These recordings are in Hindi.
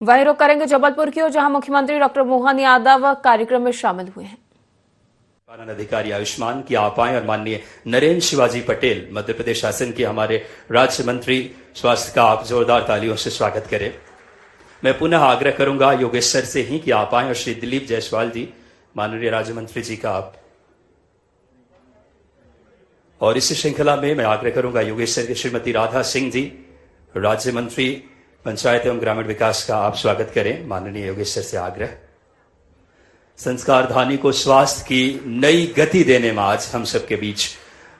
वहीं रुख करेंगे जबलपुर की ओर, जहां मुख्यमंत्री डॉक्टर मोहन यादव कार्यक्रम में शामिल हुए हैं। पालन अधिकारी आयुष्मान की आप आए और माननीय नरेंद्र शिवाजी पटेल मध्य प्रदेश शासन के हमारे राज्य मंत्री स्वास्थ्य का आप जोरदार तालियों से स्वागत करें। मैं पुनः आग्रह करूंगा योगेश सर से ही कि आप आए और श्री दिलीप जायसवाल जी माननीय राज्य मंत्री जी का आप, और इसी श्रृंखला में मैं आग्रह करूंगा योगेश सर की श्रीमती राधा सिंह जी राज्य मंत्री पंचायत एवं ग्रामीण विकास का आप स्वागत करें। माननीय योगेश सर से आग्रह। संस्कार धानी को स्वास्थ्य की नई गति देने में आज हम सबके बीच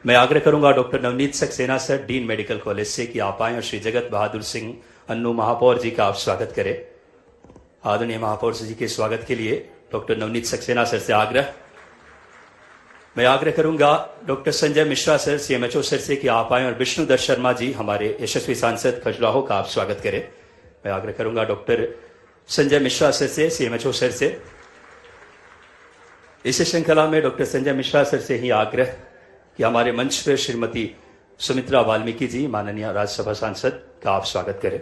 मैं आग्रह करूंगा doctor Navneet Saxena sir dean medical college से कि आप आए और श्री जगत बहादुर सिंह अन्नू महापौर जी का आप स्वागत करें। आदरणीय महापौर जी के स्वागत के लिए डॉक्टर नवनीत सक्सेना सर से आग्रह। मैं आग्रह करूंगा doctor Sanjay Mishra sir CMHO sir से कि आप आए और विष्णुदत्त शर्मा जी हमारे यशस्वी सांसद खजुराहो का आप स्वागत करें। मैं आग्रह करूंगा डॉक्टर संजय मिश्रा सर से सीएमएचओ सर से। इस श्रृंखला में डॉक्टर संजय मिश्रा सर से ही आग्रह कि हमारे मंच पर श्रीमती सुमित्रा वाल्मीकि जी माननीय राज्यसभा सांसद का आप स्वागत करें।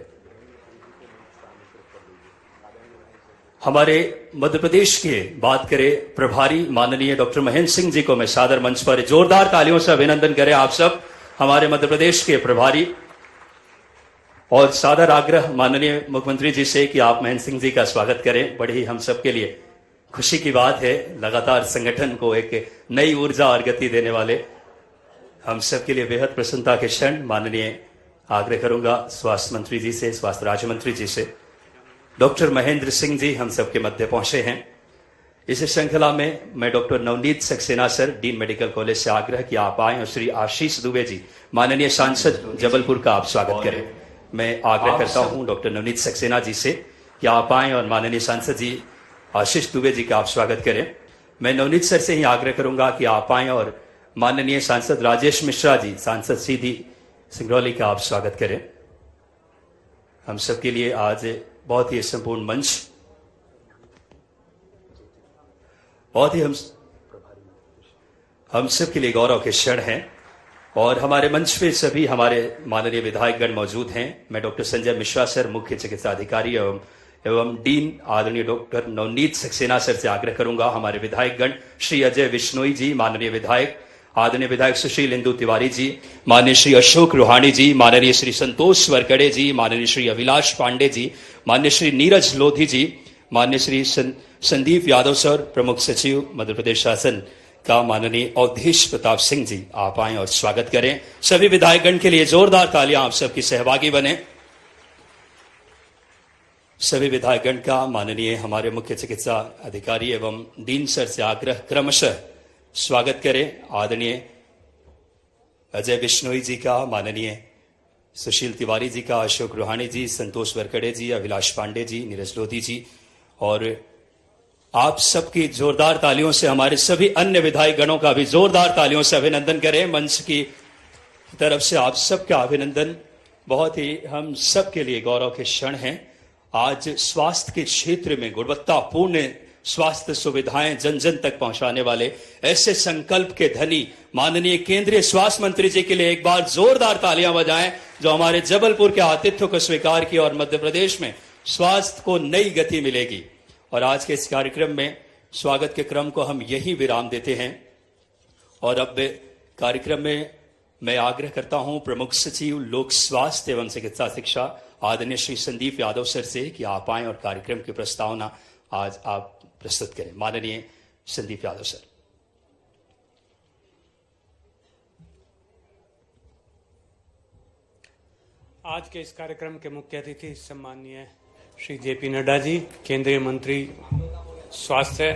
हमारे मध्य प्रदेश के बात करें प्रभारी माननीय डॉक्टर महेंद्र सिंह जी को मैं सादर मंच पर जोरदार तालियों से अभिनंदन करें आप सब हमारे मध्य प्रदेश के प्रभारी, और सादर आग्रह माननीय मुख्यमंत्री जी से कि आप महेंद्र सिंह जी का स्वागत करें। बड़ी ही हम सब के लिए खुशी की बात है, लगातार संगठन को एक नई ऊर्जा और गति देने वाले हम सब के लिए बेहद प्रसन्नता के क्षण। माननीय आग्रह करूंगा स्वास्थ्य मंत्री जी से, स्वास्थ्य राज्य मंत्री जी से, डॉक्टर महेंद्र सिंह जी हम सबके मध्य पहुंचे हैं। इस श्रृंखला में मैं doctor Navneet Saxena sir dean medical college से आग्रह कि आप आए और श्री आशीष दुबे जी माननीय सांसद जबलपुर का आप स्वागत करें। मैं आग्रह करता हूं डॉक्टर नवनीत सक्सेना जी से कि आप आए और माननीय सांसद जी आशीष दुबे जी का आप स्वागत करें। मैं नवनीत सर से ही आग्रह करूंगा कि आप आए और माननीय सांसद राजेश मिश्रा जी सांसद सीधी सिंगरौली का आप स्वागत करें। हम सबके लिए आज बहुत ही संपूर्ण मंच, बहुत ही हम सब के लिए गौरव के क्षण हैं, और हमारे मंच पे सभी हमारे माननीय विधायकगण मौजूद हैं। मैं डॉक्टर संजय मिश्रा सर मुख्य चिकित्सा अधिकारी एवं डीन आदरणीय डॉक्टर नवनीत सक्सेना सर से आग्रह करूंगा हमारे विधायकगण श्री अजय विश्नोई जी माननीय विधायक, आदरणीय विधायक सुशील इंदु तिवारी जी, माननीय श्री अशोक रुहानी जी, माननीय श्री संतोष वरकड़े जी, माननीय श्री अभिलाष पांडे जी, माननीय श्री नीरज लोधी जी, माननीय श्री संदीप यादव सर प्रमुख सचिव मध्य प्रदेश शासन का माननीय अवधेश प्रताप सिंह जी आप आए और स्वागत करें। सभी विधायकगण के लिए जोरदार तालियां आप सबकी सहभागी बने। सभी विधायकगण का माननीय हमारे मुख्य चिकित्सा अधिकारी एवं डीन सर से आग्रह क्रमशः स्वागत करें। आदरणीय अजय बिश्नोई जी का, माननीय सुशील तिवारी जी का, अशोक रुहानी जी, संतोष वरकड़े जी, अभिलाष पांडे जी, नीरज लोधी जी, और आप सबकी जोरदार तालियों से हमारे सभी अन्य विधायक गणों का भी जोरदार तालियों से अभिनंदन करें। मंच की तरफ से आप सबका अभिनंदन। बहुत ही हम सब के लिए गौरव के क्षण हैं। आज स्वास्थ्य के क्षेत्र में गुणवत्तापूर्ण स्वास्थ्य सुविधाएं जन जन तक पहुंचाने वाले ऐसे संकल्प के धनी माननीय केंद्रीय स्वास्थ्य मंत्री जी के लिए एक बार जोरदार तालियां बजाएं, जो हमारे जबलपुर के आतिथ्य को स्वीकार किया और मध्य प्रदेश में स्वास्थ्य को नई गति मिलेगी। और आज के इस कार्यक्रम में स्वागत के क्रम को हम यही विराम देते हैं, और अब कार्यक्रम में मैं आग्रह करता हूं प्रमुख सचिव लोक स्वास्थ्य एवं चिकित्सा शिक्षा आदरणीय श्री संदीप यादव सर से कि आप आए और कार्यक्रम की प्रस्तावना आज आप प्रस्तुत करें। माननीय संदीप यादव सर। आज के इस कार्यक्रम के मुख्य अतिथि सम्माननीय श्री जेपी नड्डा जी, केंद्रीय मंत्री स्वास्थ्य,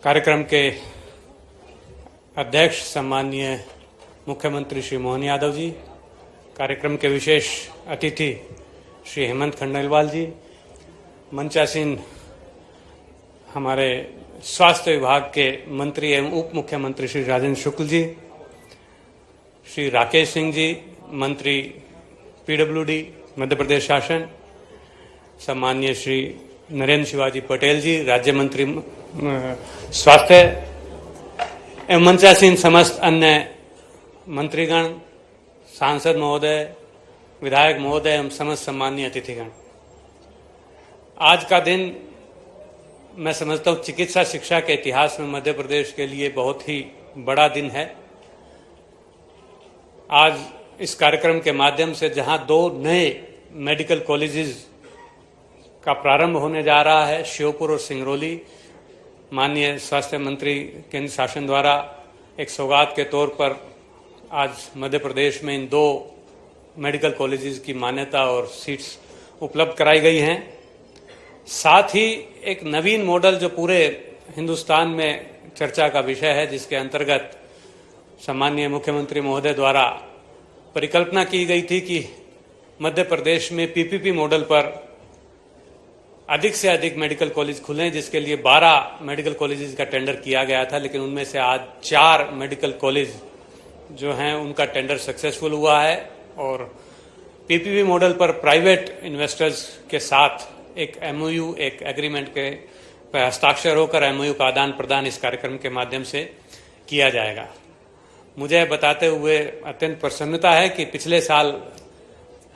कार्यक्रम के अध्यक्ष सम्माननीय मुख्यमंत्री श्री मोहन यादव जी, कार्यक्रम के विशेष अतिथि श्री हेमंत खंडेलवाल जी, मंचासीन हमारे स्वास्थ्य विभाग के मंत्री एवं उप मुख्यमंत्री श्री राजेंद्र शुक्ल जी, श्री राकेश सिंह जी मंत्री पीडब्ल्यूडी मध्य प्रदेश शासन, सम्माननीय श्री नरेंद्र शिवाजी पटेल जी राज्य मंत्री स्वास्थ्य एवं मंचासीन समस्त अन्य मंत्रीगण, सांसद महोदय, विधायक महोदय एवं समस्त सम्माननीय अतिथिगण। आज का दिन मैं समझता हूँ चिकित्सा शिक्षा के इतिहास में मध्य प्रदेश के लिए बहुत ही बड़ा दिन है। आज इस कार्यक्रम के माध्यम से जहां 2 नए मेडिकल कॉलेजेस का प्रारंभ होने जा रहा है, श्योपुर और सिंगरौली, माननीय स्वास्थ्य मंत्री केंद्र शासन द्वारा एक सौगात के तौर पर आज मध्य प्रदेश में इन 2 मेडिकल कॉलेजेस की मान्यता और सीट्स उपलब्ध कराई गई हैं। साथ ही एक नवीन मॉडल जो पूरे हिंदुस्तान में चर्चा का विषय है, जिसके अंतर्गत सम्माननीय मुख्यमंत्री महोदय द्वारा परिकल्पना की गई थी कि मध्य प्रदेश में पीपीपी मॉडल पर अधिक से अधिक मेडिकल कॉलेज खुलें, जिसके लिए 12 मेडिकल कॉलेजेस का टेंडर किया गया था, लेकिन उनमें से आज 4 मेडिकल कॉलेज जो हैं उनका टेंडर सक्सेसफुल हुआ है और पीपीपी मॉडल पर प्राइवेट इन्वेस्टर्स के साथ एक एमओयू, एक एग्रीमेंट के हस्ताक्षर होकर एमओयू का आदान प्रदान इस कार्यक्रम के माध्यम से किया जाएगा। मुझे बताते हुए अत्यंत प्रसन्नता है कि पिछले साल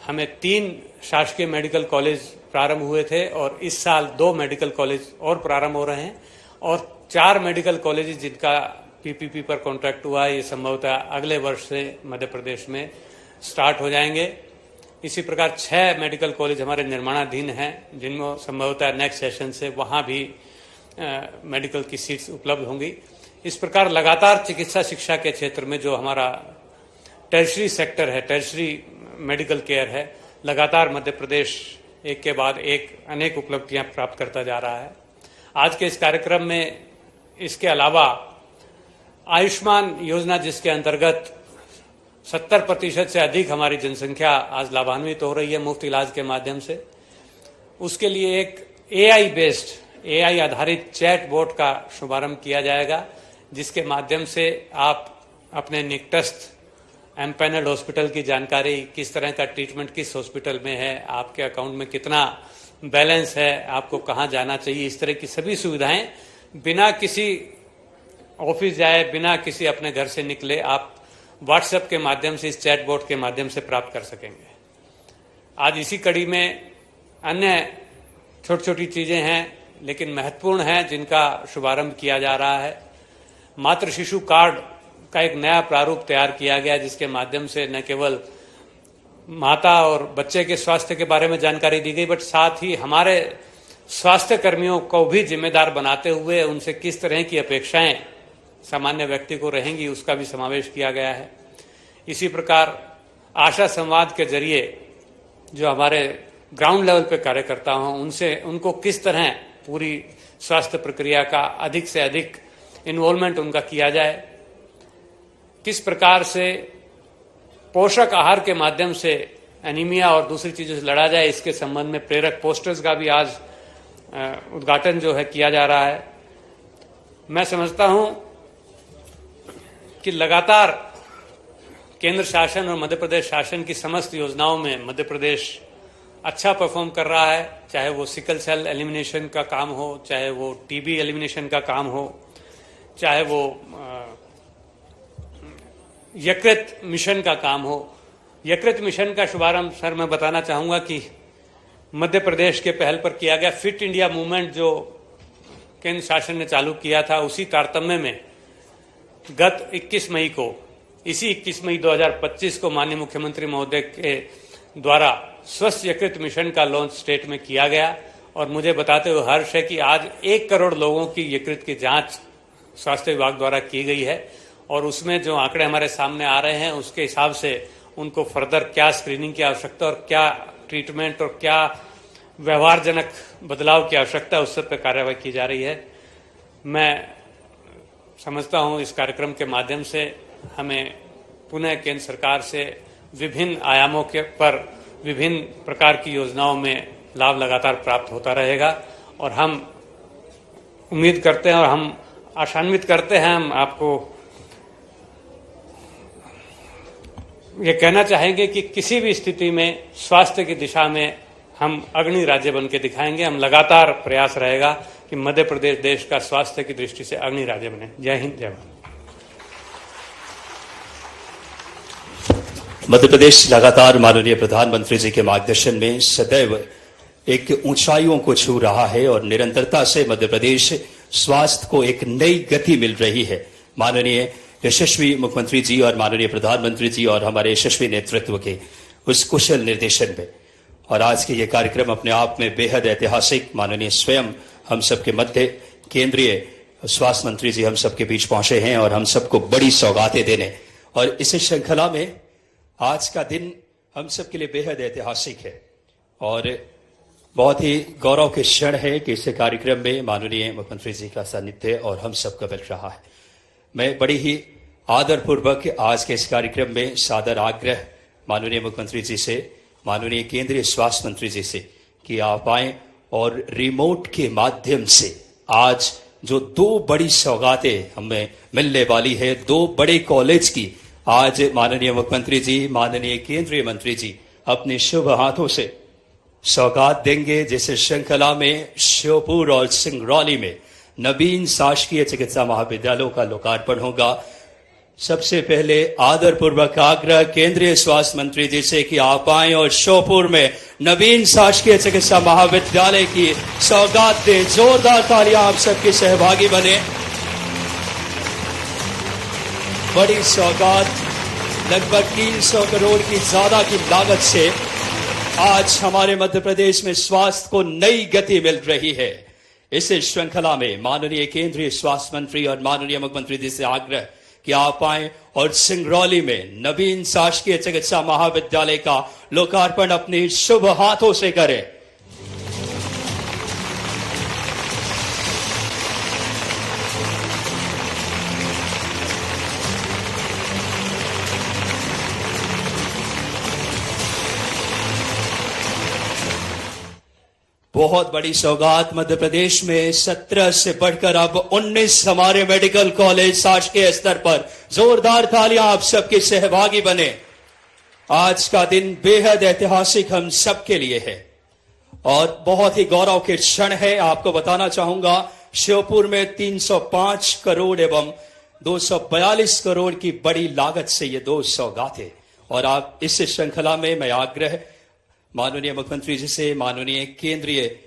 हमें 3 शासकीय मेडिकल कॉलेज प्रारंभ हुए थे और इस साल 2 मेडिकल कॉलेज और प्रारंभ हो रहे हैं और 4 मेडिकल कॉलेज जिनका पीपीपी पर कॉन्ट्रैक्ट हुआ है, ये संभवतः अगले वर्ष से मध्य प्रदेश में स्टार्ट हो जाएंगे। इसी प्रकार 6 मेडिकल कॉलेज हमारे निर्माणाधीन हैं, जिनमें संभवतः नेक्स्ट सेशन से वहाँ भी मेडिकल की सीट्स उपलब्ध होंगी। इस प्रकार लगातार चिकित्सा शिक्षा के क्षेत्र में जो हमारा टर्शरी सेक्टर है, टर्शरी मेडिकल केयर है, लगातार मध्य प्रदेश एक के बाद एक अनेक उपलब्धियां प्राप्त करता जा रहा है। आज के इस कार्यक्रम में इसके अलावा आयुष्मान योजना, जिसके अंतर्गत 70% से अधिक हमारी जनसंख्या आज लाभान्वित हो रही है मुफ्त इलाज के माध्यम से, उसके लिए एक एआई आधारित चैट बोट का शुभारंभ किया जाएगा, जिसके माध्यम से आप अपने निकटस्थ एमपैनल्ड हॉस्पिटल की जानकारी, किस तरह का ट्रीटमेंट किस हॉस्पिटल में है, आपके अकाउंट में कितना बैलेंस है, आपको कहाँ जाना चाहिए, इस तरह की सभी सुविधाएं बिना किसी ऑफिस जाए, बिना किसी अपने घर से निकले आप व्हाट्सएप के माध्यम से, इस चैट बोट के माध्यम से प्राप्त कर सकेंगे। आज इसी कड़ी में अन्य छोटी छोटी चीजें हैं लेकिन महत्वपूर्ण हैं, जिनका शुभारंभ किया जा रहा है। मातृ शिशु कार्ड का एक नया प्रारूप तैयार किया गया, जिसके माध्यम से न केवल माता और बच्चे के स्वास्थ्य के बारे में जानकारी दी गई, बट साथ ही हमारे स्वास्थ्य कर्मियों को भी जिम्मेदार बनाते हुए उनसे किस तरह की अपेक्षाएं सामान्य व्यक्ति को रहेंगी, उसका भी समावेश किया गया है। इसी प्रकार आशा संवाद के जरिए जो हमारे ग्राउंड लेवल पे कार्यकर्ता हों, उनको किस तरह पूरी स्वास्थ्य प्रक्रिया का अधिक से अधिक इन्वॉल्वमेंट उनका किया जाए, किस प्रकार से पोषक आहार के माध्यम से एनीमिया और दूसरी चीजों से लड़ा जाए, इसके संबंध में प्रेरक पोस्टर्स का भी आज उद्घाटन जो है किया जा रहा है। मैं समझता हूं कि लगातार केंद्र शासन और मध्य प्रदेश शासन की समस्त योजनाओं में मध्य प्रदेश अच्छा परफॉर्म कर रहा है, चाहे वो सिकल सेल एलिमिनेशन का काम हो, चाहे वो टीबी एलिमिनेशन का काम हो, चाहे वो यकृत मिशन का काम हो। यकृत मिशन का शुभारंभ सर मैं बताना चाहूंगा कि मध्य प्रदेश के पहल पर किया गया फिट इंडिया मूवमेंट जो केंद्र शासन ने चालू किया था, उसी तारतम्य में गत 21 मई को, इसी 21 मई 2025 को माननीय मुख्यमंत्री महोदय के द्वारा स्वस्थ यकृत मिशन का लॉन्च स्टेट में किया गया और मुझे बताते हुए हर्ष है कि आज 1 करोड़ लोगों की यकृत की जांच स्वास्थ्य विभाग द्वारा की गई है और उसमें जो आंकड़े हमारे सामने आ रहे हैं उसके हिसाब से उनको फर्दर क्या स्क्रीनिंग की आवश्यकता और क्या ट्रीटमेंट और क्या व्यवहारजनक बदलाव की आवश्यकता है, उस पर कार्रवाई की जा रही है। मैं समझता हूं इस कार्यक्रम के माध्यम से हमें पुनः केंद्र सरकार से विभिन्न आयामों के पर विभिन्न प्रकार की योजनाओं में लाभ लगातार प्राप्त होता रहेगा और हम उम्मीद करते हैं और हम आशान्वित करते हैं, हम आपको ये कहना चाहेंगे कि किसी भी स्थिति में स्वास्थ्य की दिशा में हम अग्रणी राज्य बन के दिखाएंगे। हम लगातार प्रयास रहेगा कि मध्य प्रदेश देश का स्वास्थ्य की दृष्टि से अग्रणी राज्य बने। जय हिंद, जय भारत। मध्य प्रदेश लगातार माननीय प्रधानमंत्री जी के मार्गदर्शन में सदैव एक ऊंचाइयों को छू रहा है और निरंतरता से मध्य प्रदेश स्वास्थ्य को एक नई गति मिल रही है। माननीय यशस्वी मुख्यमंत्री जी और माननीय प्रधानमंत्री जी और हमारे यशस्वी नेतृत्व के उस कुशल निर्देशन में और आज के ये कार्यक्रम अपने आप में बेहद ऐतिहासिक। माननीय स्वयं हम सबके मध्य केंद्रीय स्वास्थ्य मंत्री जी हम सबके बीच पहुंचे हैं और हम सबको बड़ी सौगातें देने, और इस श्रृंखला में आज का दिन हम सबके लिए बेहद ऐतिहासिक है और बहुत ही गौरव के क्षण है कि इस कार्यक्रम में माननीय मुख्यमंत्री जी का सानिध्य और हम सबका मिल रहा है। मैं बड़ी ही आदरपूर्वक आज के इस कार्यक्रम में सादर आग्रह माननीय मुख्यमंत्री जी से, माननीय केंद्रीय स्वास्थ्य मंत्री जी से कि आप आए और रिमोट के माध्यम से आज जो दो बड़ी सौगातें हमें मिलने वाली है, दो बड़े कॉलेज की आज माननीय मुख्यमंत्री जी, माननीय केंद्रीय मंत्री जी अपने शुभ हाथों से सौगात देंगे, जिस श्रृंखला में श्योपुर और सिंगरौली में नवीन शासकीय चिकित्सा महाविद्यालयों का लोकार्पण होगा। सबसे पहले आदरपूर्वक आग्रह केंद्रीय स्वास्थ्य मंत्री जी से कि आप आए और श्योपुर में नवीन शासकीय चिकित्सा महाविद्यालय की सौगात दें। जोरदार तालियां आप सबके सहभागी बने। बड़ी सौगात लगभग 300 करोड़ की ज्यादा की लागत से आज हमारे मध्य प्रदेश में स्वास्थ्य को नई गति मिल रही है। इस श्रृंखला में माननीय केंद्रीय स्वास्थ्य मंत्री और माननीय मुख्यमंत्री जी से आग्रह कि आप आए और सिंगरौली में नवीन शासकीय चिकित्सा महाविद्यालय का लोकार्पण अपने शुभ हाथों से करें। बहुत बड़ी सौगात। मध्य प्रदेश में 17 से बढ़कर अब 19 हमारे मेडिकल कॉलेज शासकीय स्तर पर। जोरदार तालियां आप सबके सहभागी बने। आज का दिन बेहद ऐतिहासिक हम सबके लिए है और बहुत ही गौरव के क्षण है। आपको बताना चाहूंगा श्योपुर में 305 करोड़ एवं 242 करोड़ की बड़ी लागत से ये दो सौगातें, और आप इस श्रृंखला में मैं आग्रह माननीय मुख्यमंत्री जी से, माननीय केंद्रीय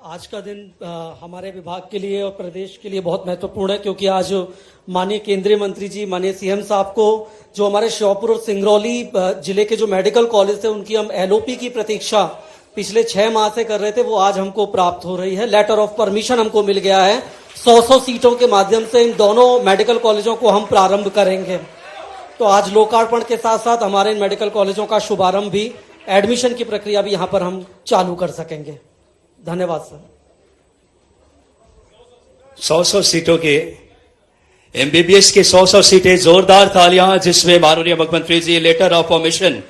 आज का दिन हमारे विभाग के लिए और प्रदेश के लिए बहुत महत्वपूर्ण है, क्योंकि आज माननीय केंद्रीय मंत्री जी, माननीय सीएम साहब को जो हमारे श्योपुर और सिंगरौली जिले के जो मेडिकल कॉलेज थे उनकी हम एलओपी की प्रतीक्षा पिछले 6 माह से कर रहे थे, वो आज हमको प्राप्त हो रही है। लेटर ऑफ परमिशन हमको मिल गया है। 100 सीटों के माध्यम से इन दोनों मेडिकल कॉलेजों को हम प्रारंभ करेंगे। तो आज लोकार्पण के साथ साथ हमारे इन मेडिकल कॉलेजों का शुभारंभ भी, एडमिशन की प्रक्रिया भी यहाँ पर हम चालू कर सकेंगे। धन्यवाद सर। 100 सीटों के एमबीबीएस के 100 सीटें। जोरदार तालियां, जिसमें माननीय मुख्यमंत्री जी लेटर ऑफ परमिशन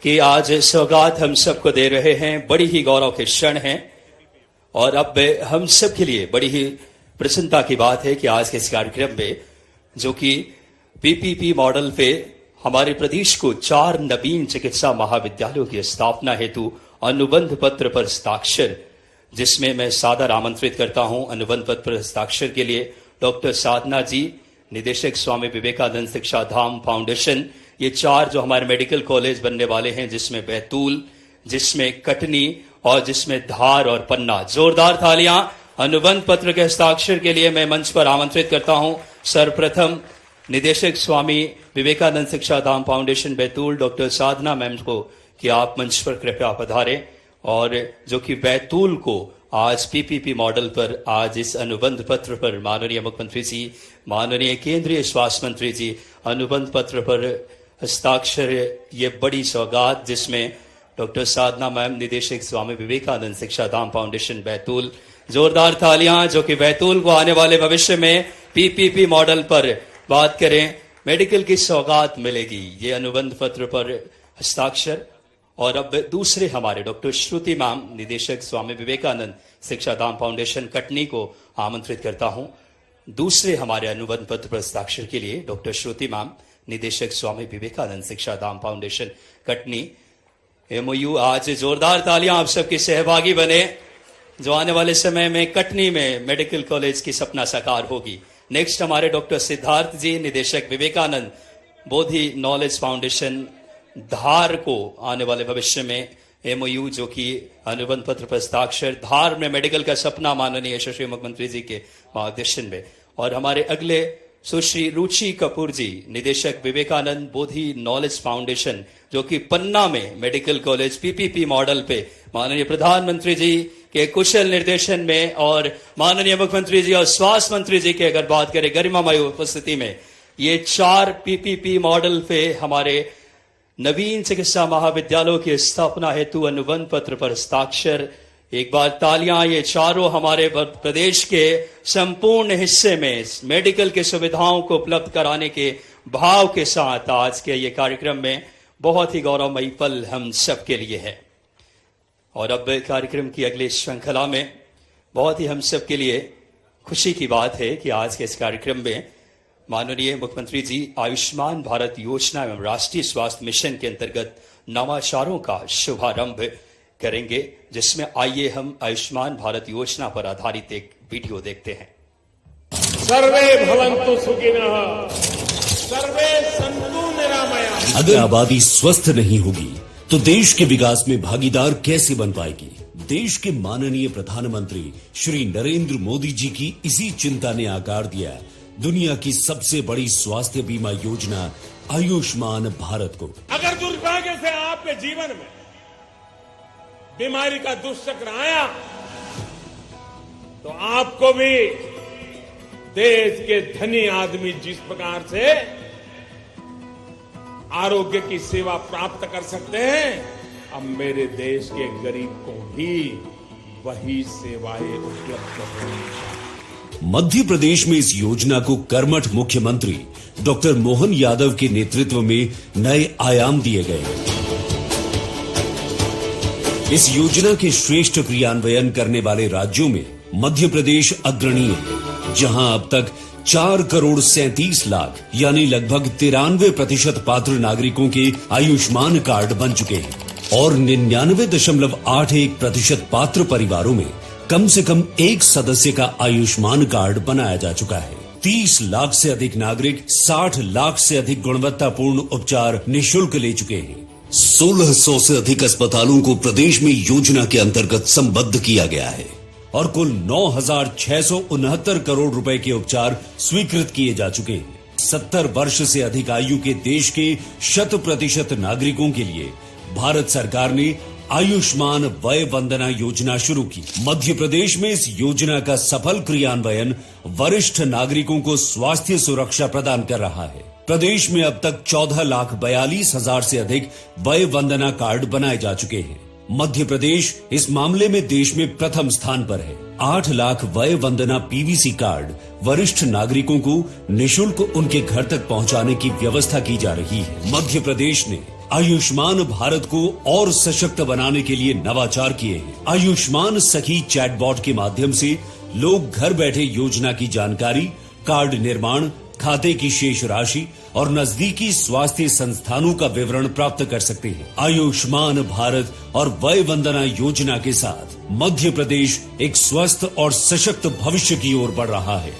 की आज सौगात हम सबको दे रहे हैं। बड़ी ही गौरव के क्षण हैं और अब हम सब के लिए बड़ी ही प्रसन्नता की बात है कि आज के इस कार्यक्रम में, जो कि पीपीपी मॉडल पे हमारे प्रदेश को 4 नवीन चिकित्सा महाविद्यालयों की स्थापना हेतु अनुबंध पत्र पर हस्ताक्षर, जिसमें मैं सादर आमंत्रित करता हूं अनुबंध पत्र पर हस्ताक्षर के लिए डॉक्टर साधना जी, निदेशक स्वामी विवेकानंद शिक्षा धाम फाउंडेशन। ये 4 जो हमारे मेडिकल कॉलेज बनने वाले हैं, जिसमें बैतूल, जिसमें कटनी और जिसमें धार और पन्ना। जोरदार तालियां अनुबंध पत्र के हस्ताक्षर के लिए मैं मंच पर आमंत्रित करता हूं सर्वप्रथम निदेशक स्वामी विवेकानंद शिक्षा धाम फाउंडेशन बैतूल डॉक्टर साधना मैम को कि आप मंच पर कृपया पधारें, और जो कि बैतूल को आज पीपीपी मॉडल पर आज इस अनुबंध पत्र पर माननीय मुख्यमंत्री जी, माननीय केंद्रीय स्वास्थ्य मंत्री जी अनुबंध पत्र पर हस्ताक्षर, ये बड़ी सौगात, जिसमें डॉक्टर साधना मैम निदेशक स्वामी विवेकानंद शिक्षा धाम फाउंडेशन बैतूल। जोरदार तालियां, जो कि बैतूल को आने वाले भविष्य में पीपीपी मॉडल पर बात करें, मेडिकल की सौगात मिलेगी। ये अनुबंध पत्र पर हस्ताक्षर। और अब दूसरे हमारे डॉक्टर श्रुति मैम, निदेशक स्वामी विवेकानंद शिक्षा धाम फाउंडेशन कटनी को आमंत्रित करता हूं। दूसरे हमारे अनुबंध पत्र पर हस्ताक्षर के लिए डॉक्टर श्रुति मैम, निदेशक स्वामी विवेकानंद शिक्षा धाम फाउंडेशन कटनी। एमओयू आज जोरदार तालियां आप सबके सहभागी बने, जो आने वाले समय में कटनी में मेडिकल कॉलेज की सपना साकार होगी। नेक्स्ट हमारे डॉक्टर सिद्धार्थ जी, निदेशक विवेकानंद बोधि नॉलेज फाउंडेशन धार को आने वाले भविष्य में एमओयू जो कि अनुबंध पत्र पर हस्ताक्षर धार में मेडिकल का सपना माननीय यशस्वी मुख्यमंत्री जी के मार्गदर्शन में। और हमारे अगले सुश्री रुचि कपूर जी, निदेशक विवेकानंद बोधि नॉलेज फाउंडेशन जो कि पन्ना में मेडिकल कॉलेज पीपीपी मॉडल पे माननीय प्रधानमंत्री जी के कुशल निर्देशन में और माननीय मुख्यमंत्री जी और स्वास्थ्य मंत्री जी की अगर बात करें गरिमामय उपस्थिति में, ये 4 पीपीपी मॉडल पे हमारे नवीन चिकित्सा महाविद्यालयों की स्थापना हेतु अनुबंध पत्र पर हस्ताक्षर। एक बार तालियां, ये चारों हमारे प्रदेश के संपूर्ण हिस्से में मेडिकल की सुविधाओं को उपलब्ध कराने के भाव के साथ आज के ये कार्यक्रम में बहुत ही गौरवमयी पल हम सबके लिए है। और अब कार्यक्रम की अगली श्रृंखला में बहुत ही हम सबके लिए खुशी की बात है कि आज के इस कार्यक्रम में माननीय मुख्यमंत्री जी आयुष्मान भारत योजना एवं राष्ट्रीय स्वास्थ्य मिशन के अंतर्गत नवाचारों का शुभारंभ करेंगे, जिसमें आइए हम आयुष्मान भारत योजना पर आधारित एक वीडियो देखते हैं। सर्वे भवन्तु सुखिनः, सर्वे सन्तु निरामयाः। अगर आबादी स्वस्थ नहीं होगी तो देश के विकास में भागीदार कैसे बन पाएगी? देश के माननीय प्रधानमंत्री श्री नरेंद्र मोदी जी की इसी चिंता ने आकार दिया दुनिया की सबसे बड़ी स्वास्थ्य बीमा योजना आयुष्मान भारत को। अगर दुर्भाग्य से आपके जीवन में बीमारी का दुष्चक्र आया तो आपको भी देश के धनी आदमी जिस प्रकार से आरोग्य की सेवा प्राप्त कर सकते हैं, अब मेरे देश के गरीब को भी वही सेवाएं उपलब्ध होंगी। मध्य प्रदेश में इस योजना को कर्मठ मुख्यमंत्री डॉक्टर मोहन यादव के नेतृत्व में नए आयाम दिए गए। इस योजना के श्रेष्ठ क्रियान्वयन करने वाले राज्यों में मध्य प्रदेश अग्रणीय है, जहां अब तक 4,37,00,000 यानी लगभग 93% पात्र नागरिकों के आयुष्मान कार्ड बन चुके हैं और 99.81% पात्र परिवारों में कम से कम एक सदस्य का आयुष्मान कार्ड बनाया जा चुका है। 30 लाख से अधिक नागरिक 60 लाख से अधिक गुणवत्तापूर्ण उपचार निःशुल्क ले चुके हैं। 1600 से अधिक अस्पतालों को प्रदेश में योजना के अंतर्गत संबद्ध किया गया है और कुल 9,669 करोड़ रुपए के उपचार स्वीकृत किए जा चुके हैं। 70 वर्ष से अधिक आयु के देश के 100% नागरिकों के लिए भारत सरकार ने आयुष्मान वय वंदना योजना शुरू की। मध्य प्रदेश में इस योजना का सफल क्रियान्वयन वरिष्ठ नागरिकों को स्वास्थ्य सुरक्षा प्रदान कर रहा है। प्रदेश में अब तक 14,42,000 से अधिक वय वंदना कार्ड बनाए जा चुके हैं। मध्य प्रदेश इस मामले में देश में प्रथम स्थान पर है। 8 लाख वय वंदना पीवीसी कार्ड वरिष्ठ नागरिकों को निःशुल्क उनके घर तक पहुंचाने की व्यवस्था की जा रही है। मध्य प्रदेश ने आयुष्मान भारत को और सशक्त बनाने के लिए नवाचार किए हैं। आयुष्मान सखी चैटबॉट के माध्यम से लोग घर बैठे योजना की जानकारी, कार्ड निर्माण, खाते की शेष राशि और नजदीकी स्वास्थ्य संस्थानों का विवरण प्राप्त कर सकते हैं। आयुष्मान भारत और वय वंदना योजना के साथ मध्य प्रदेश एक स्वस्थ और सशक्त भविष्य की ओर बढ़ रहा है।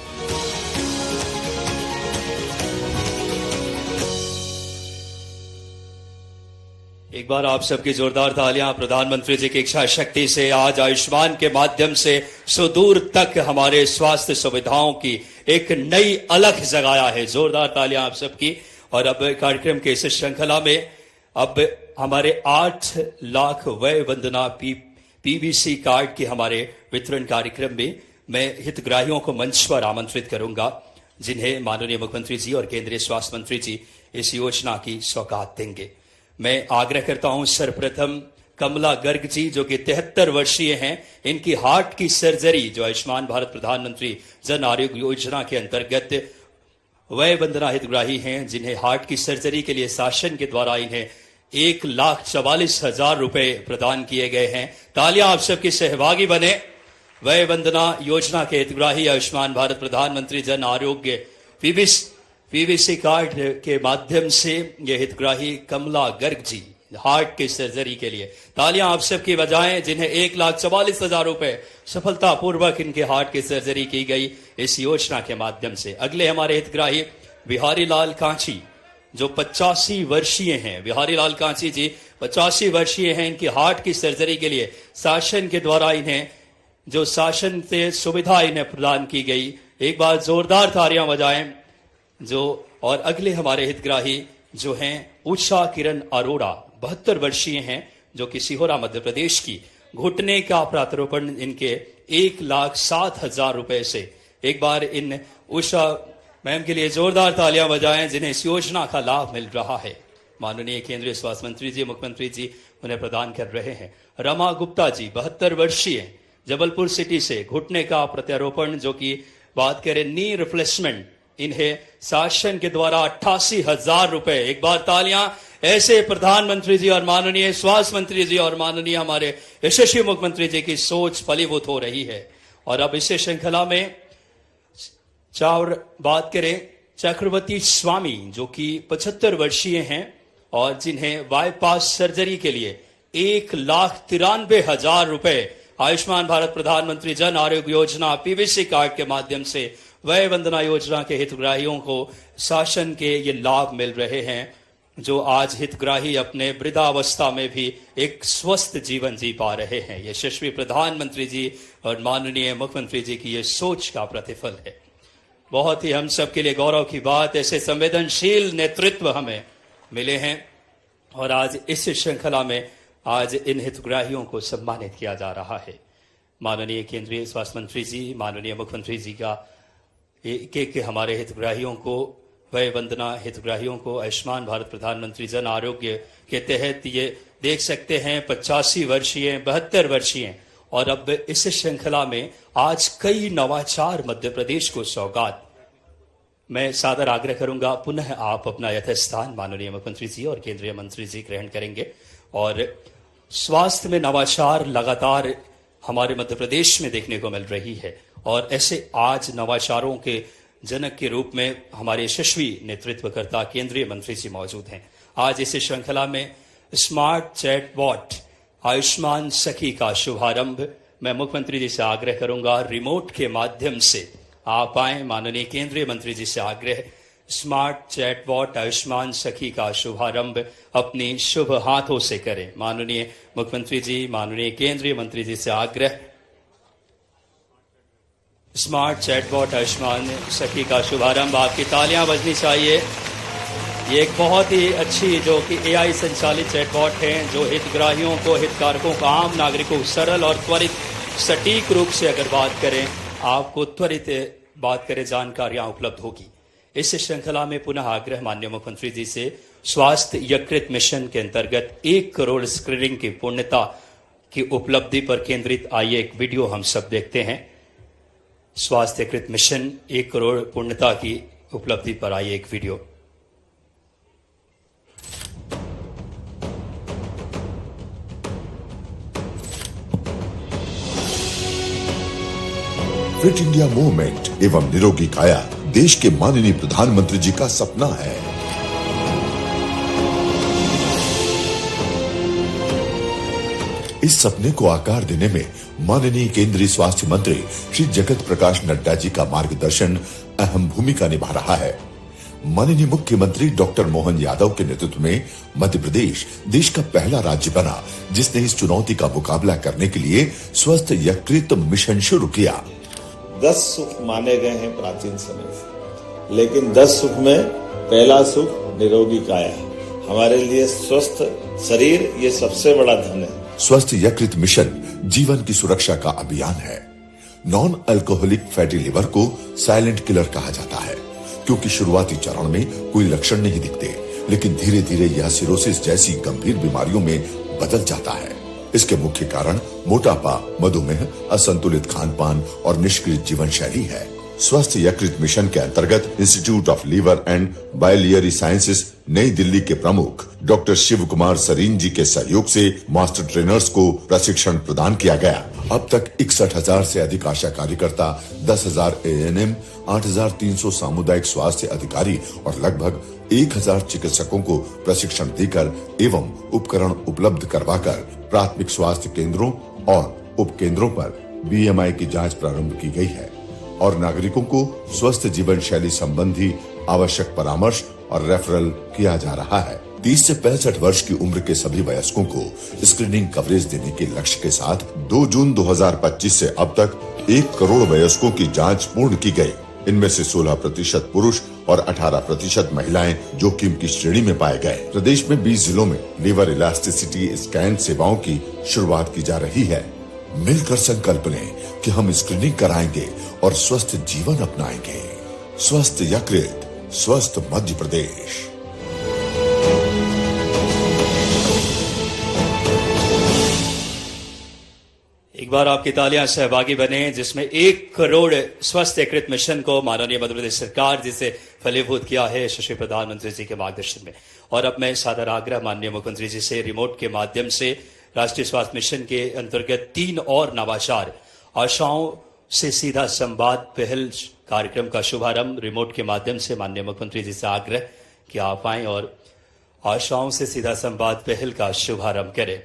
एक बार आप सबकी जोरदार तालियां प्रधानमंत्री जी की इच्छा शक्ति से आज आयुष्मान के माध्यम से सुदूर तक हमारे स्वास्थ्य सुविधाओं की एक नई अलख जगाया है। जोरदार तालियां आप सबकी। और अब कार्यक्रम के इस श्रृंखला में अब हमारे 8 लाख वय वंदना पीवीसी कार्ड के हमारे वितरण कार्यक्रम में मैं हितग्राहियों को मंच पर आमंत्रित करूंगा, जिन्हें माननीय मुख्यमंत्री जी और केंद्रीय स्वास्थ्य मंत्री जी इस योजना की सौगात देंगे। मैं आग्रह करता हूं सर्वप्रथम कमला गर्ग जी जो कि 73 वर्षीय हैं, इनकी हार्ट की सर्जरी जो आयुष्मान भारत प्रधानमंत्री जन आरोग्य योजना के अंतर्गत वय वंदना हितग्राही हैं, जिन्हें हार्ट की सर्जरी के लिए शासन के द्वारा इन्हें 1,44,000 रुपए प्रदान किए गए हैं। तालियां आप सबके सहभागी बने। वय वंदना योजना के हितग्राही आयुष्मान भारत प्रधानमंत्री जन आरोग्य पीवीसी कार्ड के माध्यम से ये हितग्राही कमला गर्ग जी हार्ट की सर्जरी के लिए। तालियां आप सबकी बजाएं जिन्हें 1,44,000 रुपए सफलतापूर्वक इनके हार्ट की सर्जरी की गई इस योजना के माध्यम से। अगले हमारे हितग्राही बिहारी लाल कांची जो 85 वर्षीय हैं। बिहारी लाल कांची जी 85 वर्षीय हैं। इनकी हार्ट की सर्जरी के लिए शासन के द्वारा इन्हें जो शासन से सुविधा इन्हें प्रदान की गई। एक बार जोरदार तालियां बजाएं। और अगले हमारे हितग्राही जो हैं उषा किरण अरोड़ा 72 वर्षीय हैं जो कि सिहोरा मध्य प्रदेश की। घुटने का प्रत्यारोपण इनके 1,07,000 रुपए से। एक बार इन उषा मैम के लिए जोरदार तालियां बजाएं जिन्हें इस योजना का लाभ मिल रहा है। माननीय केंद्रीय स्वास्थ्य मंत्री जी, मुख्यमंत्री जी उन्हें प्रदान कर रहे हैं। रमा गुप्ता जी 72 वर्षीय जबलपुर सिटी से। घुटने का प्रत्यारोपण जो कि बात करें नी रिप्लेसमेंट, इन्हें शासन के द्वारा 88,000 रुपए। एक बार तालियां ऐसे प्रधानमंत्री जी और माननीय स्वास्थ्य मंत्री जी और माननीय हमारे यशस्वी मुख्यमंत्री जी की सोच फलीभूत हो रही है। और अब इसे श्रृंखला में बात करें चक्रवर्ती स्वामी जो कि 75 वर्षीय हैं और जिन्हें बाईपास सर्जरी के लिए 1,93,000 रुपए आयुष्मान भारत प्रधानमंत्री जन आरोग्य योजना पीवीसी कार्ड के माध्यम से वय वंदना योजना के हितग्राहियों को शासन के ये लाभ मिल रहे हैं जो आज हितग्राही अपने वृद्धावस्था में भी एक स्वस्थ जीवन जी पा रहे हैं। यशस्वी प्रधानमंत्री जी और माननीय मुख्यमंत्री जी की ये सोच का प्रतिफल है। बहुत ही हम सब के लिए गौरव की बात, ऐसे संवेदनशील नेतृत्व हमें मिले हैं और आज इस श्रृंखला में आज इन हितग्राहियों को सम्मानित किया जा रहा है। माननीय केंद्रीय स्वास्थ्य मंत्री जी, माननीय मुख्यमंत्री जी का एक हमारे हितग्राहियों को वय वंदना हितग्राहियों को आयुष्मान भारत प्रधानमंत्री जन आरोग्य के तहत ये देख सकते हैं 85 वर्षीय 72 वर्षीय। और अब इस श्रृंखला में आज कई नवाचार मध्य प्रदेश को सौगात। मैं सादर आग्रह करूंगा पुनः आप अपना यथास्थान माननीय मुख्यमंत्री जी और केंद्रीय मंत्री जी ग्रहण करेंगे। और स्वास्थ्य में नवाचार लगातार हमारे मध्य प्रदेश में देखने को मिल रही है और ऐसे आज नवाचारों के जनक के रूप में हमारे यशस्वी नेतृत्वकर्ता केंद्रीय मंत्री जी मौजूद हैं। आज इस श्रृंखला में स्मार्ट चैटबॉट आयुष्मान सखी का शुभारंभ मैं मुख्यमंत्री जी से आग्रह करूंगा रिमोट के माध्यम से आप आए। माननीय केंद्रीय मंत्री जी से आग्रह, स्मार्ट चैटबॉट आयुष्मान सखी का शुभारंभ अपनी शुभ हाथों से करें। माननीय मुख्यमंत्री जी, माननीय केंद्रीय मंत्री जी से आग्रह, स्मार्ट चैटबॉट आयुष्मान सखी का शुभारंभ। आपकी तालियां बजनी चाहिए। ये एक बहुत ही अच्छी जो कि एआई संचालित चैटबॉट है जो हितग्राहियों को, हितधारकों को, आम नागरिकों को सरल और त्वरित सटीक रूप से अगर बात करें आपको त्वरित बात करें जानकारियां उपलब्ध होगी। इस श्रृंखला में पुनः आग्रह माननीय मुख्यमंत्री जी से स्वास्थ्य यकृत मिशन के अंतर्गत 1 करोड़ स्क्रीनिंग की पूर्णता की उपलब्धि पर केंद्रित आइए एक वीडियो हम सब देखते हैं। स्वास्थ्य यकृत मिशन 1 करोड़ पूर्णता की उपलब्धि पर आइए एक वीडियो। फिट इंडिया मूवमेंट एवं निरोगी काया देश के माननीय प्रधानमंत्री जी का सपना है। इस सपने को आकार देने में माननीय केंद्रीय स्वास्थ्य मंत्री श्री जगत प्रकाश नड्डा जी का मार्गदर्शन अहम भूमिका निभा रहा है। माननीय मुख्यमंत्री डॉक्टर मोहन यादव के नेतृत्व में मध्य प्रदेश देश का पहला राज्य बना जिसने इस चुनौती का मुकाबला करने के लिए स्वस्थ यकृत मिशन शुरू किया। 10 सुख माने गए हैं प्राचीन समय से, लेकिन 10 सुख में पहला सुख निरोगी काया है। हमारे लिए स्वस्थ शरीर ये सबसे बड़ा धन है। स्वस्थ यकृत मिशन जीवन की सुरक्षा का अभियान है। नॉन अल्कोहलिक फैटी लिवर को साइलेंट किलर कहा जाता है क्योंकि शुरुआती चरण में कोई लक्षण नहीं दिखते, लेकिन धीरे धीरे यह सिरोसिस जैसी गंभीर बीमारियों में बदल जाता है। इसके मुख्य कारण मोटापा, मधुमेह, असंतुलित खान पान और निष्क्रिय जीवन शैली है। स्वस्थ यकृत मिशन के अंतर्गत institute of liver and biliary sciences New Delhi के प्रमुख डॉक्टर शिव कुमार सरीन जी के सहयोग से मास्टर ट्रेनर्स को प्रशिक्षण प्रदान किया गया। अब तक 61,000 से अधिक आशा कार्यकर्ता, 10,000 ANM, 8,300 सामुदायिक स्वास्थ्य अधिकारी और लगभग 1,000 चिकित्सकों को प्रशिक्षण देकर एवं उपकरण उपलब्ध करवाकर प्राथमिक स्वास्थ्य केंद्रों और उप केंद्रों पर BMI की जांच प्रारंभ की गई है और नागरिकों को स्वस्थ जीवन शैली संबंधी आवश्यक परामर्श और रेफरल किया जा रहा है। 30 से 65 वर्ष की उम्र के सभी वयस्कों को स्क्रीनिंग कवरेज देने के लक्ष्य के साथ 2 जून 2025 से अब तक 1 करोड़ वयस्कों की जांच पूर्ण की गई। इनमें से 16% पुरुष और 18% महिलाएं जोखिम की श्रेणी में पाए गए। प्रदेश में 20 जिलों में लीवर इलास्टिसिटी स्कैन सेवाओं की शुरुआत की जा रही है। मिलकर संकल्प लें कि हम स्क्रीनिंग कराएंगे और स्वस्थ जीवन अपनाएंगे। स्वस्थ यकृत, स्वस्थ मध्य प्रदेश। एक बार आपकी तालियां सहभागी बने, जिसमें 1 करोड़ स्वस्थ यकृत मिशन को माननीय मध्य प्रदेश सरकार जिसे फलीभूत किया है यशस्वी प्रधानमंत्री जी के मार्गदर्शन में। और अब मैं सादर आग्रह माननीय मुख्यमंत्री जी से रिमोट के माध्यम से राष्ट्रीय स्वास्थ्य मिशन के अंतर्गत 3 और नवाचार आशाओं से सीधा संवाद पहल कार्यक्रम का शुभारंभ रिमोट के माध्यम से माननीय मुख्यमंत्री जी से आग्रह कि आप आएं और आशाओं से सीधा संवाद पहल का शुभारंभ करें।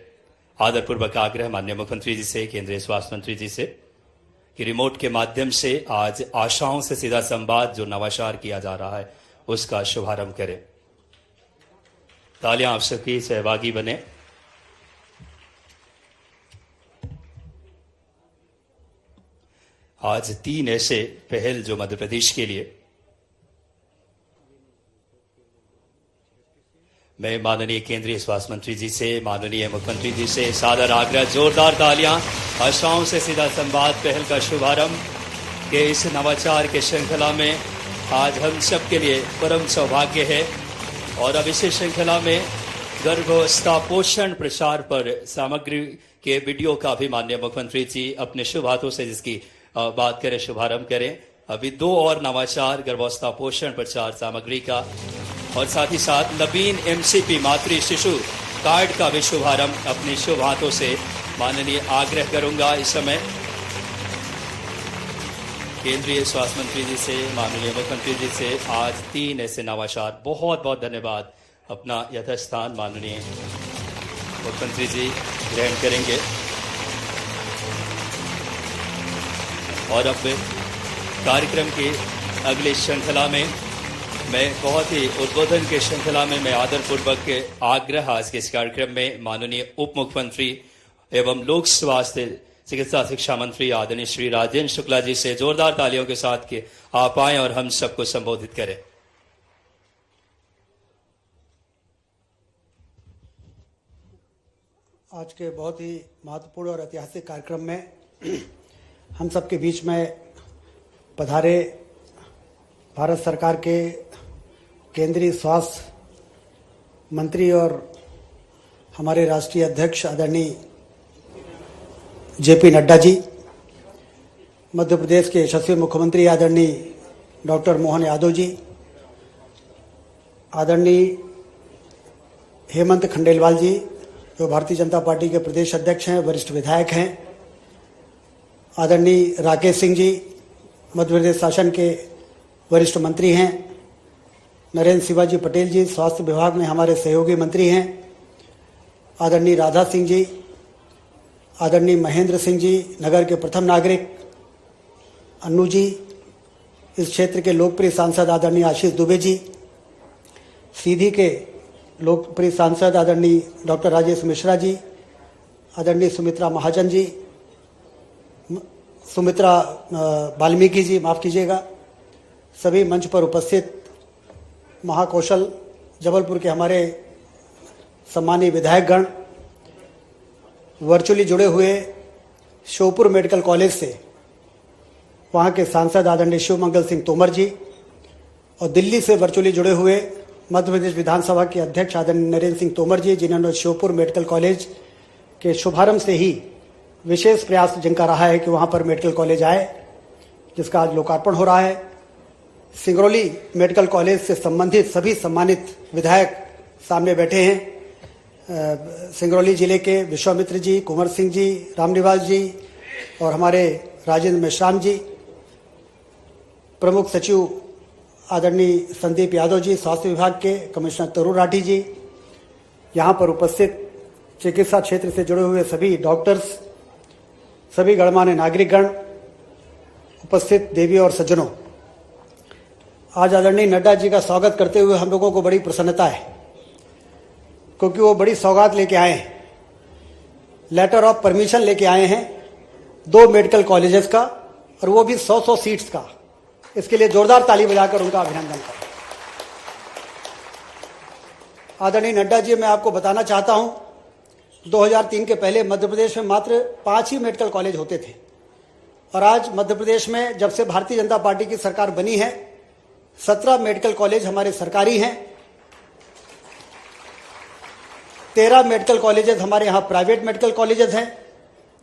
आदरपूर्वक आग्रह माननीय मुख्यमंत्री जी से, केंद्रीय स्वास्थ्य मंत्री जी से कि रिमोट के माध्यम से आज आशाओं से सीधा संवाद जो नवाचार किया जा रहा है उसका शुभारंभ करें। तालियां आप सबकी सहभागी बने। आज 3 ऐसे पहल जो मध्य प्रदेश के लिए मैं माननीय केंद्रीय स्वास्थ्य मंत्री जी से, माननीय मुख्यमंत्री जी से सादर आग्रह, जोरदार तालियां। आशाओं से सीधा संवाद पहल का शुभारंभ के इस नवाचार के श्रृंखला में आज हम सब के लिए परम सौभाग्य है। और अब इसी श्रृंखला में गर्भावस्था पोषण प्रचार पर सामग्री के वीडियो का भी माननीय मुख्यमंत्री जी अपने शुभ हाथों से जिसकी बात करें, शुभारंभ करें। अभी 2 और नवाचार गर्भावस्था पोषण प्रचार सामग्री का और साथ ही साथ नवीन MCP मातृ शिशु कार्ड का भी शुभारंभ अपने शुभ हाथों से माननीय आग्रह करूंगा। इस समय केंद्रीय स्वास्थ्य मंत्री जी से, माननीय मुख्यमंत्री जी से आज 3 ऐसे नवाचार। बहुत बहुत धन्यवाद। अपना यथास्थान माननीय मुख्यमंत्री जी ग्रहण करेंगे। और अब कार्यक्रम की अगली श्रृंखला में मैं बहुत ही उद्बोधन के श्रृंखला में मैं आदरपूर्वक आग्रह आज के इस कार्यक्रम में माननीय उप मुख्यमंत्री एवं लोक स्वास्थ्य चिकित्सा शिक्षा मंत्री आदरणीय श्री राजेंद्र शुक्ला जी से जोरदार तालियों के साथ के आप आएं और हम सबको संबोधित करें। आज के बहुत ही महत्वपूर्ण और ऐतिहासिक कार्यक्रम में हम सबके बीच में पधारे भारत सरकार के केंद्रीय स्वास्थ्य मंत्री और हमारे राष्ट्रीय अध्यक्ष आदरणीय JP नड्डा जी, मध्य प्रदेश के यशस्वी मुख्यमंत्री आदरणीय डॉक्टर मोहन यादव जी, आदरणीय हेमंत खंडेलवाल जी जो भारतीय जनता पार्टी के प्रदेश अध्यक्ष हैं, वरिष्ठ विधायक हैं, आदरणीय राकेश सिंह जी मध्य प्रदेश शासन के वरिष्ठ मंत्री हैं, नरेंद्र शिवाजी पटेल जी स्वास्थ्य विभाग में हमारे सहयोगी मंत्री हैं, आदरणीय राधा सिंह जी, आदरणीय महेंद्र सिंह जी नगर के प्रथम नागरिक, अन्नू जी, इस क्षेत्र के लोकप्रिय सांसद आदरणीय आशीष दुबे जी, सीधी के लोकप्रिय सांसद आदरणीय डॉक्टर राजेश मिश्रा जी, आदरणीय सुमित्रा महाजन जी, सुमित्रा वाल्मीकि जी, माफ कीजिएगा, सभी मंच पर उपस्थित महाकौशल जबलपुर के हमारे सम्मानीय विधायकगण, वर्चुअली जुड़े हुए श्योपुर मेडिकल कॉलेज से वहाँ के सांसद आदरणीय शिव मंगल सिंह तोमर जी और दिल्ली से वर्चुअली जुड़े हुए मध्य प्रदेश विधानसभा के अध्यक्ष आदरणीय नरेंद्र सिंह तोमर जी, जिन्होंने श्योपुर मेडिकल कॉलेज के शुभारंभ से ही विशेष प्रयास जिनका रहा है कि वहाँ पर मेडिकल कॉलेज आए। जिसका आज लोकार्पण हो रहा है। सिंगरौली मेडिकल कॉलेज से संबंधित सभी सम्मानित विधायक सामने बैठे हैं। सिंगरौली जिले के विश्वामित्र जी, कुंवर सिंह जी, रामनिवास जी और हमारे राजेंद्र मेश्राम जी, प्रमुख सचिव आदरणीय संदीप यादव जी, स्वास्थ्य विभाग के कमिश्नर तरुण राठी जी, यहाँ पर उपस्थित चिकित्सा क्षेत्र से जुड़े हुए सभी डॉक्टर्स, सभी गणमान्य नागरिकगण, उपस्थित देवी और सज्जनों, आज आदरणीय नड्डा जी का स्वागत करते हुए हम लोगों को बड़ी प्रसन्नता है, क्योंकि वो बड़ी सौगात लेके आए हैं। लेटर ऑफ परमिशन लेके आए हैं 2 मेडिकल कॉलेजेस का, और वो भी 100-100 सीट्स का। इसके लिए जोरदार ताली बजाकर उनका अभिनंदन करें। आदरणीय नड्डा जी, मैं आपको बताना चाहता हूं, 2003 के पहले मध्य प्रदेश में मात्र 5 ही मेडिकल कॉलेज होते थे, और आज मध्य प्रदेश में जब से भारतीय जनता पार्टी की सरकार बनी है 17 मेडिकल कॉलेज हमारे सरकारी हैं, 13 मेडिकल कॉलेजेस हमारे यहाँ प्राइवेट मेडिकल कॉलेजेस हैं,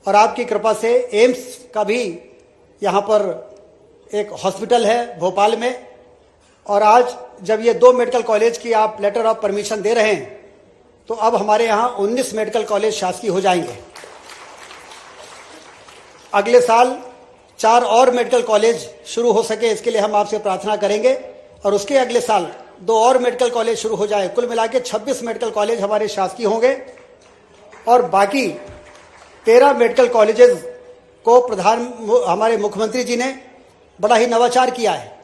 और आपकी कृपा से एम्स का भी यहाँ पर एक हॉस्पिटल है भोपाल में। और आज जब ये 2 मेडिकल कॉलेज की आप लेटर ऑफ परमिशन दे रहे हैं, तो अब हमारे यहाँ 19 मेडिकल कॉलेज शासकीय हो जाएंगे। अगले साल 4 और मेडिकल कॉलेज शुरू हो सके, इसके लिए हम आपसे प्रार्थना करेंगे, और उसके अगले साल 2 और मेडिकल कॉलेज शुरू हो जाए। कुल मिला के 26 मेडिकल कॉलेज हमारे शासकीय होंगे, और बाकी 13 मेडिकल कॉलेजेस को हमारे मुख्यमंत्री जी ने बड़ा ही नवाचार किया है।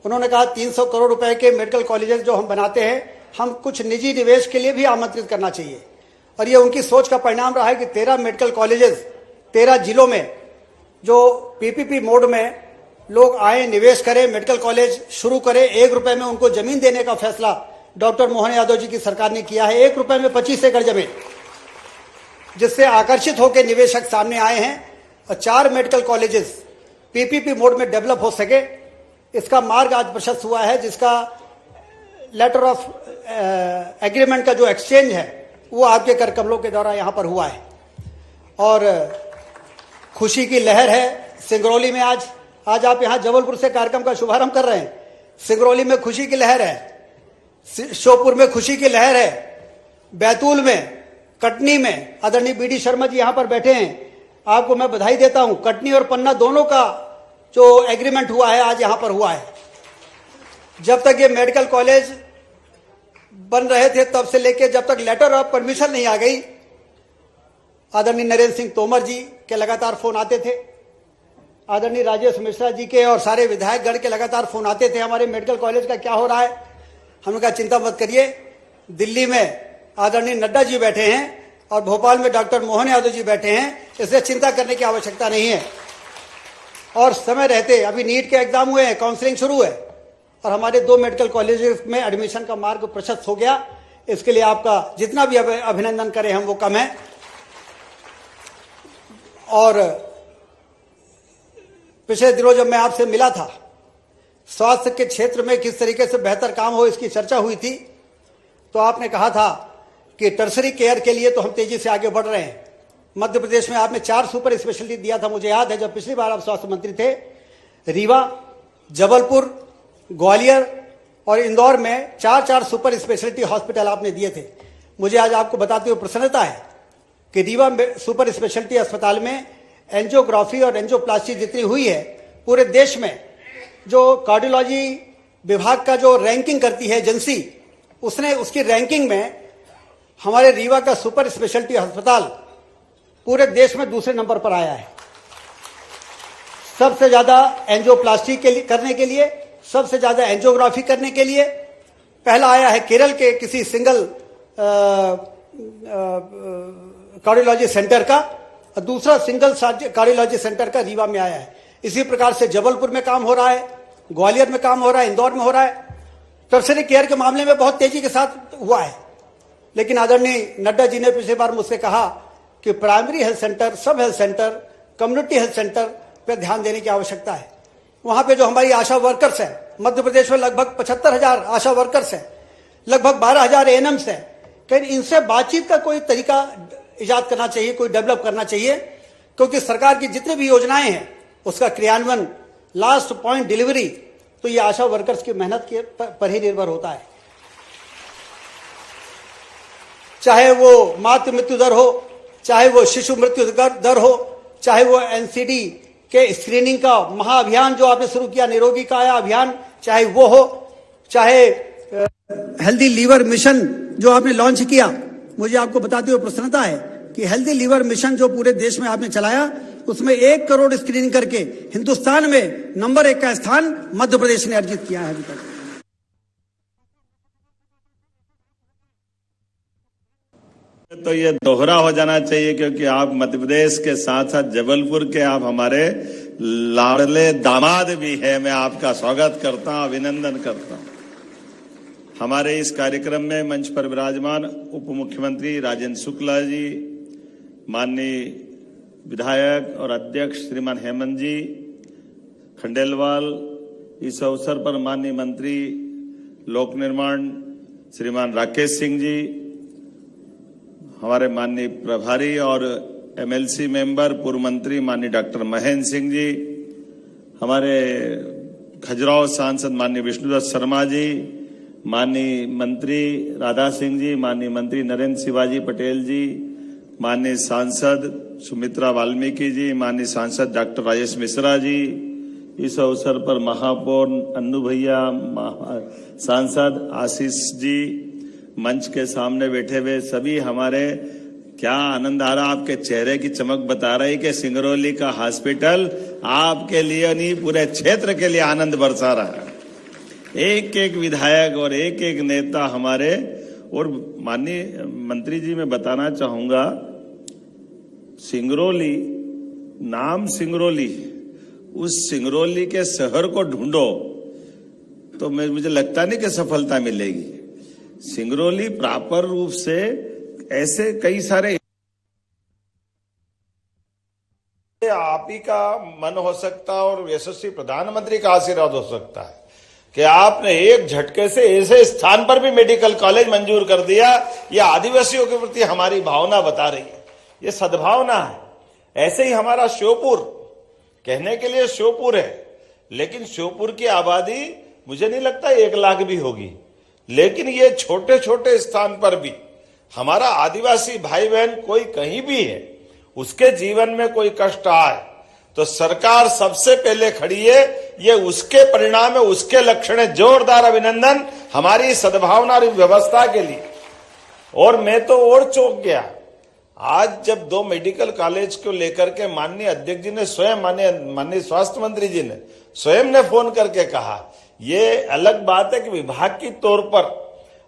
उन्होंने कहा 300 करोड़ रुपए के मेडिकल कॉलेजेस जो हम बनाते हैं, हम कुछ निजी निवेश के लिए भी आमंत्रित करना चाहिए, और ये उनकी सोच का परिणाम रहा है कि 13 मेडिकल कॉलेजेस 13 जिलों में जो पीपीपी मोड में लोग आए, निवेश करें, मेडिकल कॉलेज शुरू करें। 1 रुपए में उनको जमीन देने का फैसला डॉक्टर मोहन यादव जी की सरकार ने किया है। 1 रुपए में 25 एकड़ जमीन, जिससे आकर्षित होकर निवेशक सामने आए हैं, और 4 मेडिकल कॉलेजेस पीपीपी मोड में डेवलप हो सके, इसका मार्ग आज प्रशस्त हुआ है। जिसका लेटर ऑफ एग्रीमेंट का जो एक्सचेंज है वो आपके कर कमलों के द्वारा यहाँ पर हुआ है, और खुशी की लहर है सिंगरौली में। आज आप यहाँ जबलपुर से कार्यक्रम का शुभारंभ कर रहे हैं। सिंगरौली में खुशी की लहर है, श्योपुर में खुशी की लहर है, बैतूल में, कटनी में आदरणीय बीडी शर्मा जी यहाँ पर बैठे हैं, आपको मैं बधाई देता हूं। कटनी और पन्ना दोनों का जो एग्रीमेंट हुआ है आज यहां पर हुआ है। जब तक ये मेडिकल कॉलेज बन रहे थे तब से लेकर जब तक लेटर ऑफ परमिशन नहीं आ गई, आदरणीय नरेंद्र सिंह तोमर जी के लगातार फोन आते थे, आदरणीय राजेश मिश्रा जी के और सारे विधायकगण के लगातार फोन आते थे, हमारे मेडिकल कॉलेज का क्या हो रहा है। हमने कहा चिंता मत करिए, दिल्ली में आदरणीय नड्डा जी बैठे हैं और भोपाल में डॉक्टर मोहन यादव जी बैठे हैं, इसलिए चिंता करने की आवश्यकता नहीं है। और समय रहते, अभी नीट के एग्जाम हुए हैं, काउंसलिंग शुरू है, और हमारे 2 मेडिकल कॉलेजेस में एडमिशन का मार्ग प्रशस्त हो गया। इसके लिए आपका जितना भी अभिनंदन करें हम वो कम है। और पिछले दिनों जब मैं आपसे मिला था, स्वास्थ्य के क्षेत्र में किस तरीके से बेहतर काम हो इसकी चर्चा हुई थी, तो आपने कहा था कि टर्सरी केयर के लिए तो हम तेजी से आगे बढ़ रहे हैं। मध्य प्रदेश में आपने 4 सुपर स्पेशलिटी दिया था, मुझे याद है जब पिछली बार आप स्वास्थ्य मंत्री थे। रीवा, जबलपुर, ग्वालियर और इंदौर में 4-4 सुपर स्पेशलिटी हॉस्पिटल आपने दिए थे। मुझे आज आपको बताते हुए प्रसन्नता है कि रीवा सुपर स्पेशलिटी अस्पताल में एंजियोग्राफी और एंजियोप्लास्टी जितनी हुई है, पूरे देश में जो कार्डियोलॉजी विभाग का जो रैंकिंग करती है एजेंसी, उसने उसकी रैंकिंग में हमारे रीवा का सुपर स्पेशलिटी अस्पताल पूरे देश में दूसरे नंबर पर आया है। सबसे ज्यादा एंजियोप्लास्टी करने के लिए, सबसे ज्यादा एंजियोग्राफी करने के लिए पहला आया है केरल के किसी सिंगल कार्डियोलॉजी सेंटर का, और दूसरा सिंगल कार्डियोलॉजी सेंटर का रीवा में आया है। इसी प्रकार से जबलपुर में काम हो रहा है, ग्वालियर में काम हो रहा है, इंदौर में हो रहा है। टर्सरी केयर के मामले में बहुत तेजी के साथ हुआ है, लेकिन आदरणीय नड्डा जी ने पिछली बार मुझसे कहा कि प्राइमरी हेल्थ सेंटर, सब health centre, community health centre पर ध्यान देने की आवश्यकता है। वहां पे जो हमारी आशा वर्कर्स हैं, मध्य प्रदेश में लगभग 75,000 आशा वर्कर्स हैं, लगभग 12,000 एएनएम्स हैं, कहीं इनसे बातचीत का कोई तरीका इजाद करना चाहिए, कोई डेवलप करना चाहिए, क्योंकि सरकार की जितनी भी योजनाएं हैं उसका क्रियान्वयन लास्ट पॉइंट डिलीवरी, तो ये आशा वर्कर्स की मेहनत के पर ही निर्भर होता है। चाहे वो मातृ मृत्यु दर हो, चाहे वो शिशु मृत्यु दर हो, चाहे वो एनसीडी के स्क्रीनिंग का महाअभियान जो आपने शुरू किया, निरोगी काया अभियान, चाहे वो हो, चाहे हेल्दी लीवर मिशन जो आपने लॉन्च किया। मुझे आपको बताते हुए प्रसन्नता है कि हेल्दी लीवर मिशन जो पूरे देश में आपने चलाया, उसमें 1 करोड़ स्क्रीनिंग करके हिंदुस्तान में नंबर 1 का स्थान मध्य प्रदेश ने अर्जित किया है अभी तक। तो ये दोहरा हो जाना चाहिए, क्योंकि आप मध्य प्रदेश के साथ साथ जबलपुर के आप हमारे लाडले दामाद भी हैं। मैं आपका स्वागत करता हूं, अभिनंदन करता हूं। हमारे इस कार्यक्रम में मंच पर विराजमान उप मुख्यमंत्री राजेंद्र शुक्ला जी, माननीय विधायक और अध्यक्ष श्रीमान हेमंत जी खंडेलवाल, इस अवसर पर माननीय मंत्री लोक निर्माण श्रीमान राकेश सिंह जी, हमारे माननीय प्रभारी और एमएलसी मेंबर पूर्व मंत्री माननीय डॉक्टर महेंद्र सिंह जी, हमारे खजुराहो सांसद माननीय विष्णुदत्त शर्मा जी, माननीय मंत्री राधा सिंह जी, माननीय मंत्री नरेंद्र शिवाजी पटेल जी, माननीय सांसद सुमित्रा वाल्मीकि जी, माननीय सांसद डॉक्टर राजेश मिश्रा जी, इस अवसर पर महापौर अन्नू भैया, सांसद आशीष जी, मंच के सामने बैठे हुए सभी हमारे, क्या आनंद आ रहा, आपके चेहरे की चमक बता रही कि सिंगरौली का हॉस्पिटल आपके लिए नहीं पूरे क्षेत्र के लिए आनंद बरसा रहा है। एक एक विधायक और एक एक नेता हमारे, और माननीय मंत्री जी मैं बताना चाहूंगा, सिंगरौली नाम सिंगरौली, उस सिंगरौली के शहर को ढूंढो तो मुझे लगता नहीं कि सफलता मिलेगी। सिंगरौली प्रॉपर रूप से ऐसे कई सारे, आप ही का मन हो सकता है और यशस्वी प्रधानमंत्री का आशीर्वाद हो सकता है कि आपने एक झटके से ऐसे स्थान पर भी मेडिकल कॉलेज मंजूर कर दिया। यह आदिवासियों के प्रति हमारी भावना बता रही है, ये सद्भावना है। ऐसे ही हमारा श्योपुर, कहने के लिए श्योपुर है, लेकिन श्योपुर की आबादी मुझे नहीं लगता 1 लाख भी होगी, लेकिन ये छोटे छोटे स्थान पर भी हमारा आदिवासी भाई बहन कोई कहीं भी है, उसके जीवन में कोई कष्ट आए तो सरकार सबसे पहले खड़ी है। ये उसके परिणाम है, उसके लक्षण है। जोरदार अभिनंदन हमारी सद्भावना और व्यवस्था के लिए। और मैं तो और चौंक गया आज जब 2 मेडिकल कॉलेज को लेकर के माननीय अध्यक्ष जी ने स्वयं, माननीय स्वास्थ्य मंत्री जी ने स्वयं ने फोन करके कहा। ये अलग बात है कि विभाग की तौर पर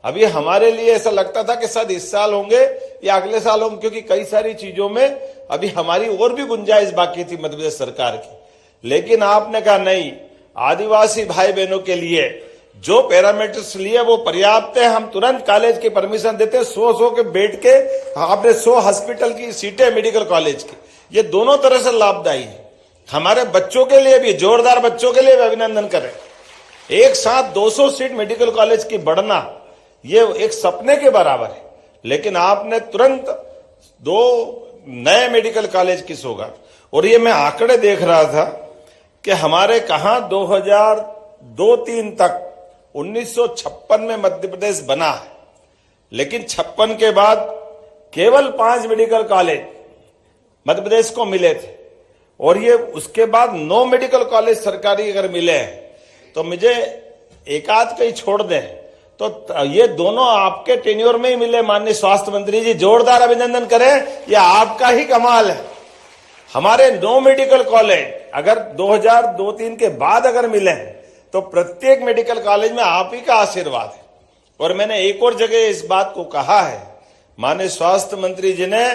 अभी हमारे लिए ऐसा लगता था कि शायद इस साल होंगे या अगले साल होंगे, क्योंकि कई सारी चीजों में अभी हमारी और भी गुंजाइश बाकी थी मध्य प्रदेश सरकार की। लेकिन आपने कहा नहीं, आदिवासी भाई बहनों के लिए जो पैरामीटर्स लिए वो पर्याप्त है, हम तुरंत कॉलेज की परमिशन देते हैं। 100 के बेड के आपने 100 हॉस्पिटल की सीटें मेडिकल कॉलेज की, ये दोनों तरह से लाभदायी है। हमारे बच्चों के लिए भी, जोरदार बच्चों के लिए भी अभिनंदन करें। एक साथ 200 सीट मेडिकल कॉलेज की बढ़ना ये एक सपने के बराबर है, लेकिन आपने तुरंत 2 नए मेडिकल कॉलेज की सौगात। और ये मैं आंकड़े देख रहा था कि हमारे कहां 2002-3 तक 1956 में मध्य प्रदेश बना है, लेकिन 56 के बाद केवल 5 मेडिकल कॉलेज मध्य प्रदेश को मिले थे, और ये उसके बाद 9 मेडिकल कॉलेज सरकारी अगर मिले हैं तो मुझे एक आध कहीं छोड़ दें तो ये दोनों आपके टेन्योर में ही मिले। माननीय स्वास्थ्य मंत्री जी, जोरदार अभिनंदन करें, ये आपका ही कमाल है। हमारे 9 मेडिकल कॉलेज अगर 2002-3 के बाद अगर मिले तो प्रत्येक मेडिकल कॉलेज में आप ही का आशीर्वाद है। और मैंने एक और जगह इस बात को कहा है, माननीय स्वास्थ्य मंत्री जी ने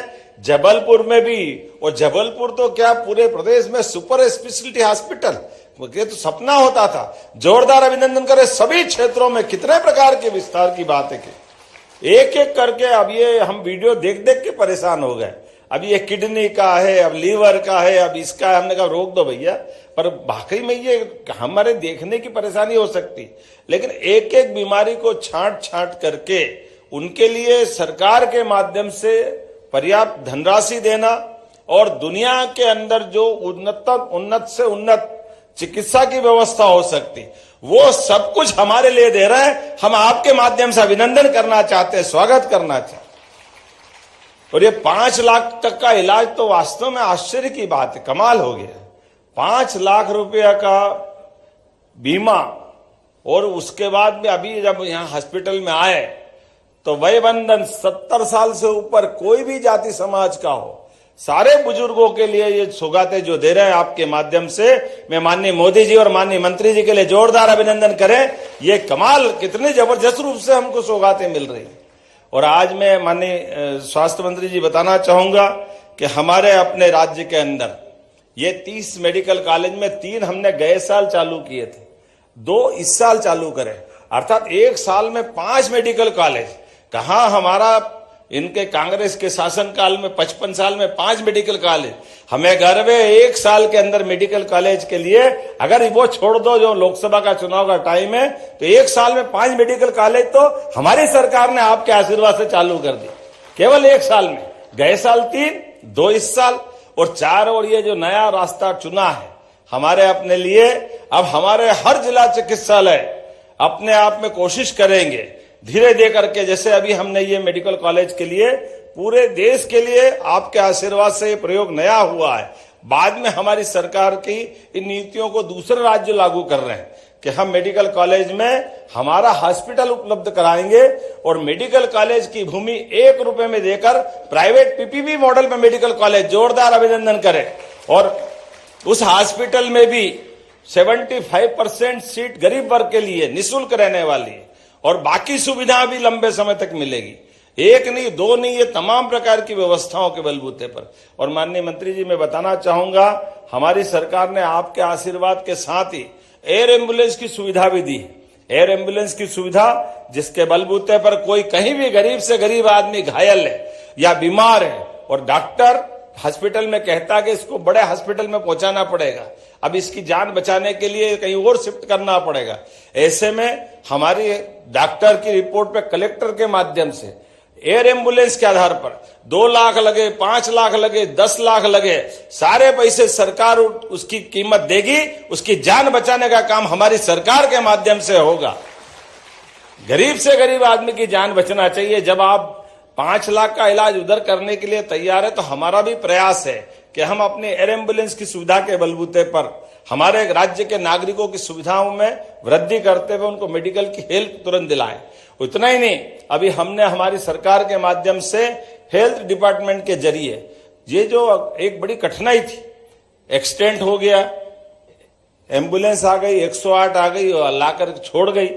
जबलपुर में भी, और जबलपुर तो क्या पूरे प्रदेश में सुपर स्पेशलिटी हॉस्पिटल, ये तो सपना होता था। जोरदार अभिनंदन करें सभी क्षेत्रों में कितने प्रकार के विस्तार की बात है कि एक एक करके अब ये हम वीडियो देख देख के परेशान हो गए। अब ये किडनी का है, अब लीवर का है, अब इसका है। हमने कहा रोक दो भैया, पर वाकई में ये हमारे देखने की परेशानी हो सकती, लेकिन एक एक बीमारी को छांट छांट करके उनके लिए सरकार के माध्यम से पर्याप्त धनराशि देना, और दुनिया के अंदर जो उन्नत से उन्नत चिकित्सा की व्यवस्था हो सकती, वो सब कुछ हमारे लिए दे रहे हैं। हम आपके माध्यम से अभिनंदन करना चाहते हैं, स्वागत करना चाहते हैं। और ये 5 लाख तक का इलाज तो वास्तव में आश्चर्य की बात है, कमाल हो गया। 5 लाख रुपया का बीमा, और उसके बाद में अभी जब यहां हॉस्पिटल में आए तो वय बंधन 70 साल से ऊपर कोई भी जाति समाज का हो, सारे बुजुर्गों के लिए ये सौगातें जो दे रहे हैं आपके माध्यम से, मैं माननीय मोदी जी और माननीय मंत्री जी के लिए जोरदार अभिनंदन करें। ये कमाल, कितने जबरदस्त रूप से हमको सौगातें मिल रही है। और आज मैं माननीय स्वास्थ्य मंत्री जी बताना चाहूंगा कि हमारे अपने राज्य के अंदर ये 30 मेडिकल कॉलेज में 3 हमने गए साल चालू किए थे, 2 इस साल चालू करें, अर्थात 1 साल में 5 मेडिकल कॉलेज। कहां हमारा इनके कांग्रेस के शासन काल में 55 साल में 5 मेडिकल कॉलेज। हमें गर्व है 1 साल के अंदर मेडिकल कॉलेज के लिए, अगर वो छोड़ दो जो लोकसभा का चुनाव का टाइम है, तो 1 साल में 5 मेडिकल कॉलेज तो हमारी सरकार ने आपके आशीर्वाद से चालू कर दी, केवल 1 साल में। गए साल 3, 2 इस साल और 4, और ये जो नया रास्ता चुना है हमारे अपने लिए, अब हमारे हर जिला चिकित्सालय अपने आप में कोशिश करेंगे धीरे दे करके, जैसे अभी हमने ये मेडिकल कॉलेज के लिए पूरे देश के लिए आपके आशीर्वाद से ये प्रयोग नया हुआ है। बाद में हमारी सरकार की इन नीतियों को दूसरे राज्य लागू कर रहे हैं कि हम मेडिकल कॉलेज में हमारा हॉस्पिटल उपलब्ध कराएंगे, और मेडिकल कॉलेज की भूमि 1 रुपए में देकर प्राइवेट पीपीपी मॉडल में मेडिकल कॉलेज, जोरदार अभिनंदन करें। और उस हॉस्पिटल में भी 75% सीट गरीब वर्ग के लिए निःशुल्क रहने वाली है, और बाकी सुविधा भी लंबे समय तक मिलेगी। 1 नहीं, 2 नहीं, ये तमाम प्रकार की व्यवस्थाओं के बलबूते पर। और माननीय मंत्री जी, मैं बताना चाहूंगा, हमारी सरकार ने आपके आशीर्वाद के साथ ही एयर एम्बुलेंस की सुविधा भी दी। एयर एम्बुलेंस की सुविधा जिसके बलबूते पर कोई कहीं भी गरीब से गरीब आदमी घायल है या बीमार है और डॉक्टर हॉस्पिटल में कहता कि इसको बड़े हॉस्पिटल में पहुंचाना पड़ेगा, अब इसकी जान बचाने के लिए कहीं और शिफ्ट करना पड़ेगा, ऐसे में हमारी डॉक्टर की रिपोर्ट पे कलेक्टर के माध्यम से एयर एम्बुलेंस के आधार पर 2 लाख लगे, 5 लाख लगे, 10 लाख लगे, सारे पैसे सरकार उसकी कीमत देगी, उसकी जान बचाने का काम हमारी सरकार के माध्यम से होगा। गरीब से गरीब आदमी की जान बचना चाहिए। जब आप 5 लाख का इलाज उधर करने के लिए तैयार है, तो हमारा भी प्रयास है कि हम अपने एयर एम्बुलेंस की सुविधा के बलबूते पर हमारे राज्य के नागरिकों की सुविधाओं में वृद्धि करते हुए उनको मेडिकल की हेल्प तुरंत दिलाएं। उतना ही नहीं, अभी हमने हमारी सरकार के माध्यम से हेल्थ डिपार्टमेंट के जरिए ये जो एक बड़ी कठिनाई थी, एक्सीडेंट हो गया, एम्बुलेंस आ गई, 108 आ गई और लाकर छोड़ गई,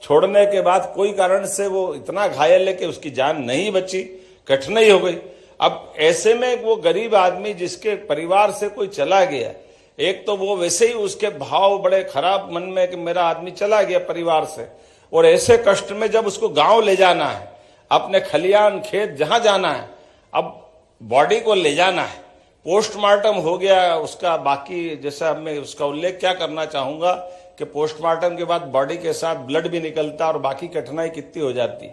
छोड़ने के बाद कोई कारण से वो इतना घायल है कि उसकी जान नहीं बची, कठिनाई हो गई। अब ऐसे में वो गरीब आदमी जिसके परिवार से कोई चला गया, एक तो वो वैसे ही उसके भाव बड़े खराब मन में कि मेरा आदमी चला गया परिवार से, और ऐसे कष्ट में जब उसको गांव ले जाना है, अपने खलियान खेत जहां जाना है, अब बॉडी को ले जाना है, पोस्टमार्टम हो गया उसका, बाकी जैसा मैं उसका उल्लेख क्या करना चाहूंगा कि पोस्टमार्टम के बाद बॉडी के साथ ब्लड भी निकलता और बाकी कठिनाई कितनी हो जाती।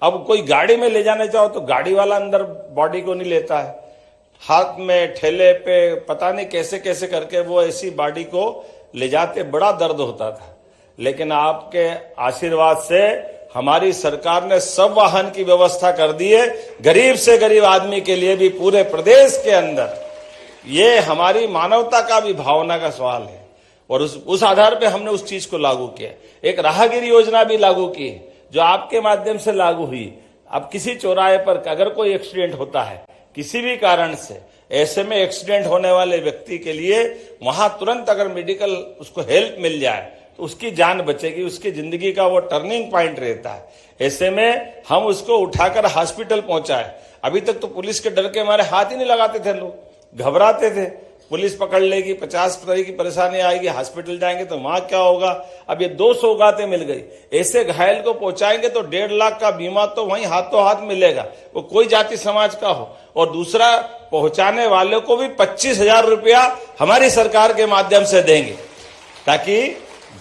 अब कोई गाड़ी में ले जाने चाहो तो गाड़ी वाला अंदर बॉडी को नहीं लेता है, हाथ में ठेले पे पता नहीं कैसे कैसे करके वो ऐसी बॉडी को ले जाते, बड़ा दर्द होता था। लेकिन आपके आशीर्वाद से हमारी सरकार ने सब वाहन की व्यवस्था कर दी है, गरीब से गरीब आदमी के लिए भी पूरे प्रदेश के अंदर। ये हमारी मानवता का भी भावना का सवाल है, और उस आधार पे हमने उस चीज को लागू किया। एक राहगीर योजना भी लागू की जो आपके माध्यम से लागू हुई। अब किसी चौराहे पर अगर कोई एक्सीडेंट होता है किसी भी कारण से, ऐसे में एक्सीडेंट होने वाले व्यक्ति के लिए वहां तुरंत अगर मेडिकल उसको हेल्प मिल जाए तो उसकी जान बचेगी, उसकी जिंदगी का वो टर्निंग पॉइंट रहता है। ऐसे में हम उसको उठाकर हॉस्पिटल पहुंचाए। अभी तक तो पुलिस के डर के हमारे हाथ ही नहीं लगाते थे, लोग घबराते थे, पुलिस पकड़ लेगी, 50 तरह की परेशानी आएगी, हॉस्पिटल जाएंगे तो वहां क्या होगा। अब ये 2 सौगातें मिल गई, ऐसे घायल को पहुंचाएंगे तो 1.5 लाख का बीमा तो वहीं हाथों हाथ मिलेगा, वो कोई जाति समाज का हो। और दूसरा, पहुंचाने वाले को भी 25,000 रुपया हमारी सरकार के माध्यम से देंगे, ताकि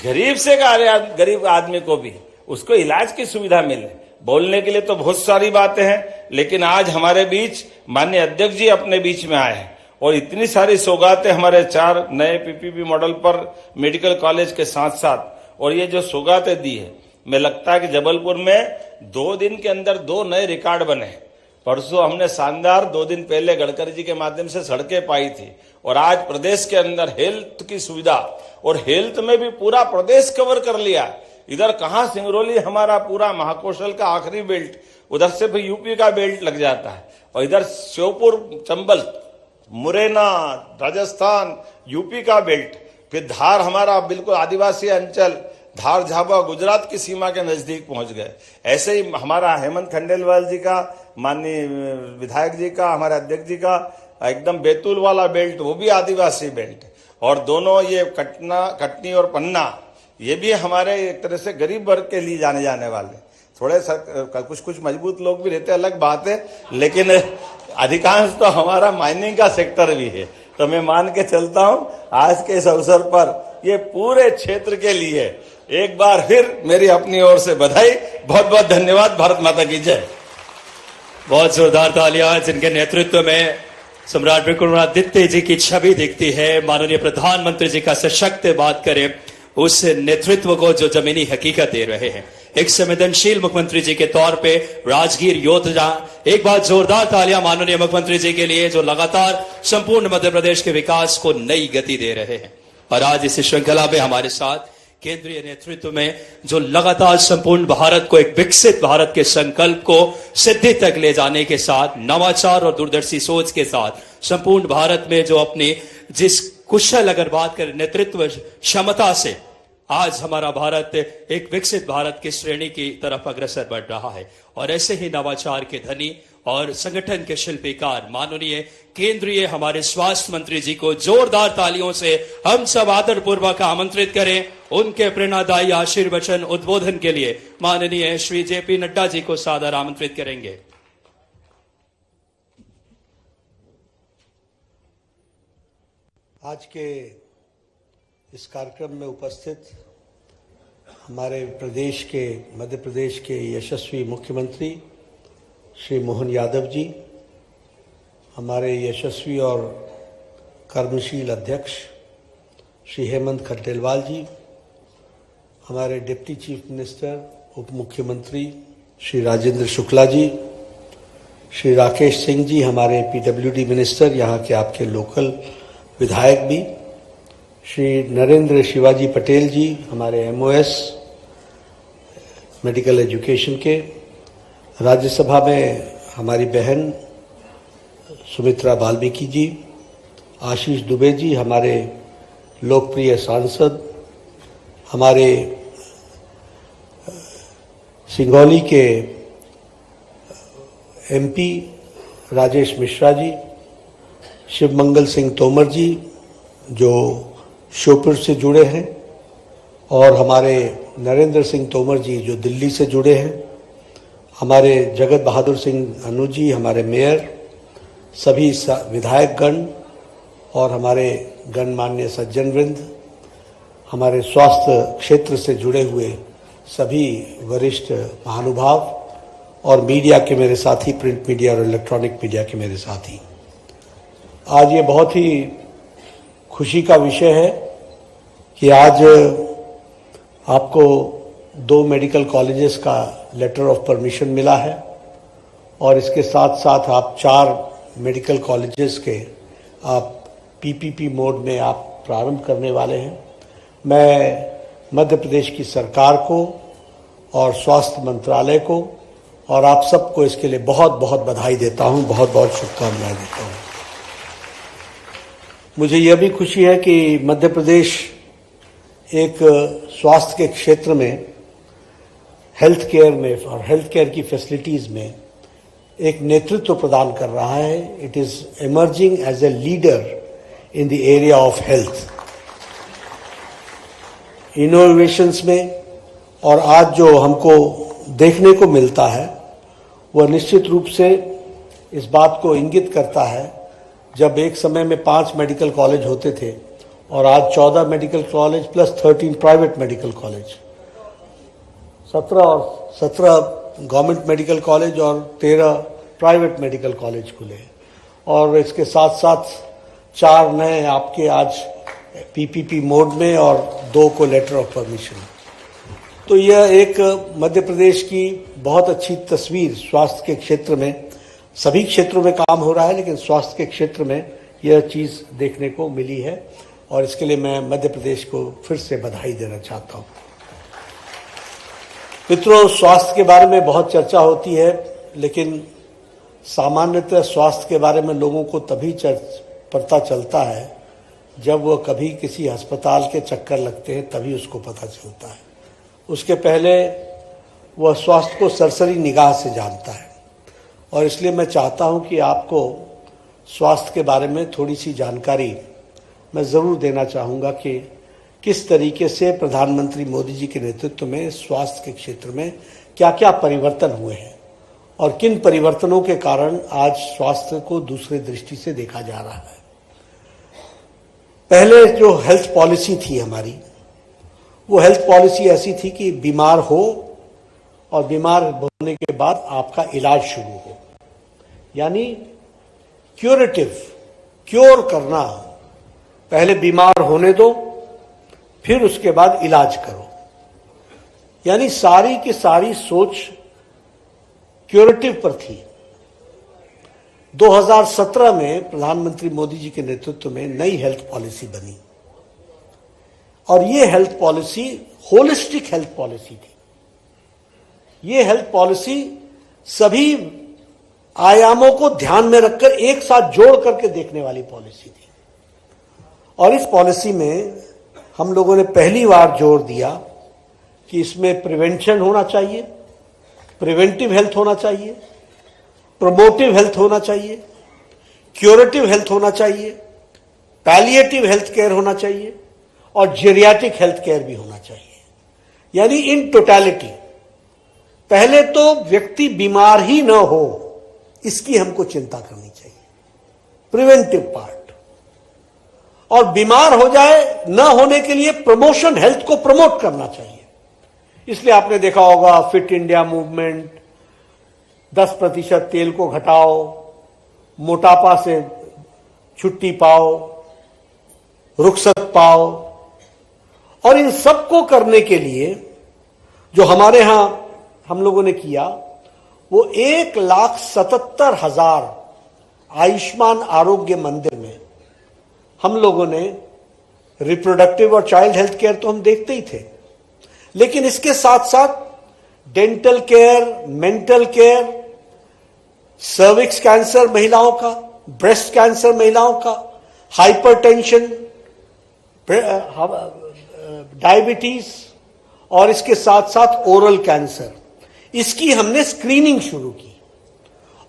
गरीब से गरीब आदमी को भी उसको इलाज की सुविधा मिले। बोलने के लिए तो बहुत सारी बातें हैं, लेकिन आज हमारे बीच माननीय अध्यक्ष जी अपने बीच में आए हैं और इतनी सारी सौगातें हमारे 4 नए पीपीपी मॉडल पर मेडिकल कॉलेज के साथ साथ, और ये जो सौगातें दी है, मैं लगता है कि जबलपुर में 2 दिन के अंदर 2 नए रिकॉर्ड बने। परसों हमने शानदार 2 दिन पहले गडकरी जी के माध्यम से सड़कें पाई थी, और आज प्रदेश के अंदर हेल्थ की सुविधा, और हेल्थ में भी पूरा प्रदेश कवर कर लिया। इधर कहाँ सिंगरौली हमारा पूरा महाकौशल का आखिरी बेल्ट, उधर से भी यूपी का बेल्ट लग जाता है, और इधर श्योपुर, चंबल, मुरैना, राजस्थान, यूपी का बेल्ट, फिर धार हमारा बिल्कुल आदिवासी अंचल, धार झाबा गुजरात की सीमा के नजदीक पहुंच गए। ऐसे ही हमारा हेमंत खंडेलवाल जी का, माननीय विधायक जी का, हमारे अध्यक्ष जी का एकदम बैतूल वाला बेल्ट, वो भी आदिवासी बेल्ट, और दोनों ये कटनी और पन्ना, ये भी हमारे एक तरह से गरीब वर्ग के लिए जाने वाले। थोड़े कुछ मजबूत लोग भी रहते, अलग बात है, लेकिन अधिकांश तो हमारा माइनिंग का सेक्टर भी है। तो मैं मान के चलता हूं आज के इस अवसर पर ये पूरे क्षेत्र के लिए एक बार फिर मेरी अपनी ओर से बधाई। बहुत बहुत धन्यवाद। भारत माता की जय। बहुत जोरदार तालियां, जिनके नेतृत्व में सम्राट विक्रमादित्य जी की छवि दिखती है। माननीय प्रधानमंत्री जी का सशक्त बात करें, उस नेतृत्व को जो जमीनी हकीकत दे रहे हैं, एक संवेदनशील मुख्यमंत्री जी के तौर पे राजगीर योजना। एक बार जोरदार तालियां माननीय मुख्यमंत्री जी के लिए, जो लगातार संपूर्ण मध्य प्रदेश के विकास को नई गति दे रहे हैं। और आज इस श्रृंखला में हमारे साथ केंद्रीय नेतृत्व में जो लगातार संपूर्ण भारत को, एक विकसित भारत के संकल्प को सिद्धि तक ले जाने के साथ, नवाचार और दूरदर्शी सोच के साथ संपूर्ण भारत में जो अपनी जिस कुशल, अगर बात करें नेतृत्व क्षमता से, आज हमारा भारत एक विकसित भारत की श्रेणी की तरफ अग्रसर बढ़ रहा है। और ऐसे ही नवाचार के धनी और संगठन के शिल्पकार माननीय केंद्रीय हमारे स्वास्थ्य मंत्री जी को जोरदार तालियों से हम सब आदरपूर्वक आमंत्रित करें। उनके प्रेरणादायी आशीर्वचन उद्बोधन के लिए माननीय श्री जेपी नड्डा जी को सादर आमंत्रित करेंगे। आज के इस कार्यक्रम में उपस्थित हमारे प्रदेश के, मध्य प्रदेश के यशस्वी मुख्यमंत्री श्री मोहन यादव जी, हमारे यशस्वी और कर्मशील अध्यक्ष श्री हेमंत खंडेलवाल जी, हमारे डिप्टी चीफ मिनिस्टर, उप मुख्यमंत्री श्री राजेंद्र शुक्ला जी, श्री राकेश सिंह जी, हमारे पीडब्ल्यूडी मिनिस्टर, यहाँ के आपके लोकल विधायक भी, श्री नरेंद्र शिवाजी पटेल जी, हमारे एमओएस मेडिकल एजुकेशन के, राज्यसभा में हमारी बहन सुमित्रा वाल्मीकि जी, आशीष दुबे जी, हमारे लोकप्रिय सांसद, हमारे सिंगरौली के एमपी राजेश मिश्रा जी, शिवमंगल सिंह तोमर जी जो श्योपुर से जुड़े हैं, और हमारे नरेंद्र सिंह तोमर जी जो दिल्ली से जुड़े हैं, हमारे जगत बहादुर सिंह अनु जी, हमारे मेयर, सभी विधायकगण और हमारे गणमान्य सज्जनवृंद, हमारे स्वास्थ्य क्षेत्र से जुड़े हुए सभी वरिष्ठ महानुभाव, और मीडिया के मेरे साथी, प्रिंट मीडिया और इलेक्ट्रॉनिक मीडिया के मेरे साथी। आज ये बहुत ही खुशी का विषय है कि आज आपको 2 मेडिकल कॉलेजेस का लेटर ऑफ परमिशन मिला है, और इसके साथ साथ आप 4 मेडिकल कॉलेजेस के आप पीपीपी मोड में आप प्रारंभ करने वाले हैं। मैं मध्य प्रदेश की सरकार को और स्वास्थ्य मंत्रालय को और आप सबको इसके लिए बहुत बहुत बधाई देता हूं, बहुत बहुत शुभकामनाएं देता हूं। मुझे यह भी खुशी है कि मध्य प्रदेश एक स्वास्थ्य के क्षेत्र में, हेल्थ केयर में और हेल्थ केयर की फैसिलिटीज में एक नेतृत्व प्रदान कर रहा है। It is emerging as a leader in the area of health innovations में। और आज जो हमको देखने को मिलता है वह निश्चित रूप से इस बात को इंगित करता है, जब एक समय में 5 मेडिकल कॉलेज होते थे और आज 14 medical college plus 13 private medical college, 17 government medical college और 13 प्राइवेट मेडिकल कॉलेज खुले। और इसके साथ साथ 4 नए आपके आज पीपीपी मोड में और 2 को लेटर ऑफ परमिशन। तो यह एक मध्य प्रदेश की बहुत अच्छी तस्वीर स्वास्थ्य के क्षेत्र में, सभी क्षेत्रों में काम हो रहा है लेकिन स्वास्थ्य के क्षेत्र में यह चीज देखने को मिली है और इसके लिए मैं मध्य प्रदेश को फिर से बधाई देना चाहता हूं। मित्रों, स्वास्थ्य के बारे में बहुत चर्चा होती है लेकिन सामान्यतः स्वास्थ्य के बारे में लोगों को तभी पता चलता है जब वह कभी किसी अस्पताल के चक्कर लगते हैं, तभी उसको पता चलता है। उसके पहले वह स्वास्थ्य को सरसरी निगाह से जानता है और इसलिए मैं चाहता हूं कि आपको स्वास्थ्य के बारे में थोड़ी सी जानकारी मैं ज़रूर देना चाहूँगा कि किस तरीके से प्रधानमंत्री मोदी जी के नेतृत्व में स्वास्थ्य के क्षेत्र में क्या क्या परिवर्तन हुए हैं और किन परिवर्तनों के कारण आज स्वास्थ्य को दूसरे दृष्टि से देखा जा रहा है। पहले जो हेल्थ पॉलिसी थी हमारी, वो हेल्थ पॉलिसी ऐसी थी कि बीमार हो और बीमार होने के बाद आपका इलाज शुरू हो, यानी क्योर करना। पहले बीमार होने दो, फिर उसके बाद इलाज करो, यानी सारी की सारी सोच क्यूरेटिव पर थी। 2017 में प्रधानमंत्री मोदी जी के नेतृत्व में नई हेल्थ पॉलिसी बनी और ये health policy holistic health policy थी। ये हेल्थ पॉलिसी सभी आयामों को ध्यान में रखकर एक साथ जोड़ करके देखने वाली पॉलिसी थी और इस पॉलिसी में हम लोगों ने पहली बार जोर दिया कि इसमें प्रिवेंशन होना चाहिए, प्रिवेंटिव हेल्थ होना चाहिए, प्रमोटिव हेल्थ होना चाहिए, क्यूरेटिव हेल्थ होना चाहिए, पैलिएटिव हेल्थ केयर होना चाहिए और जेरियाट्रिक हेल्थ केयर भी होना चाहिए, यानी इन टोटलिटी। पहले तो व्यक्ति बीमार ही न हो, इसकी हमको चिंता करनी चाहिए, प्रिवेंटिव पार्ट। और बीमार हो जाए न होने के लिए प्रमोशन, हेल्थ को प्रमोट करना चाहिए। इसलिए आपने देखा होगा फिट इंडिया मूवमेंट, 10% तेल को घटाओ, मोटापा से छुट्टी पाओ, रुखसत पाओ, और इन सबको करने के लिए जो हमारे यहां हम लोगों ने किया वो 1,77,000 आयुष्मान आरोग्य मंदिर में हम लोगों ने रिप्रोडक्टिव और चाइल्ड हेल्थ केयर तो हम देखते ही थे, लेकिन इसके साथ साथ dental care, mental care, cervix cancer महिलाओं का, ब्रेस्ट कैंसर महिलाओं का, हाइपरटेंशन, डायबिटीज और इसके साथ साथ ओरल कैंसर, इसकी हमने स्क्रीनिंग शुरू की।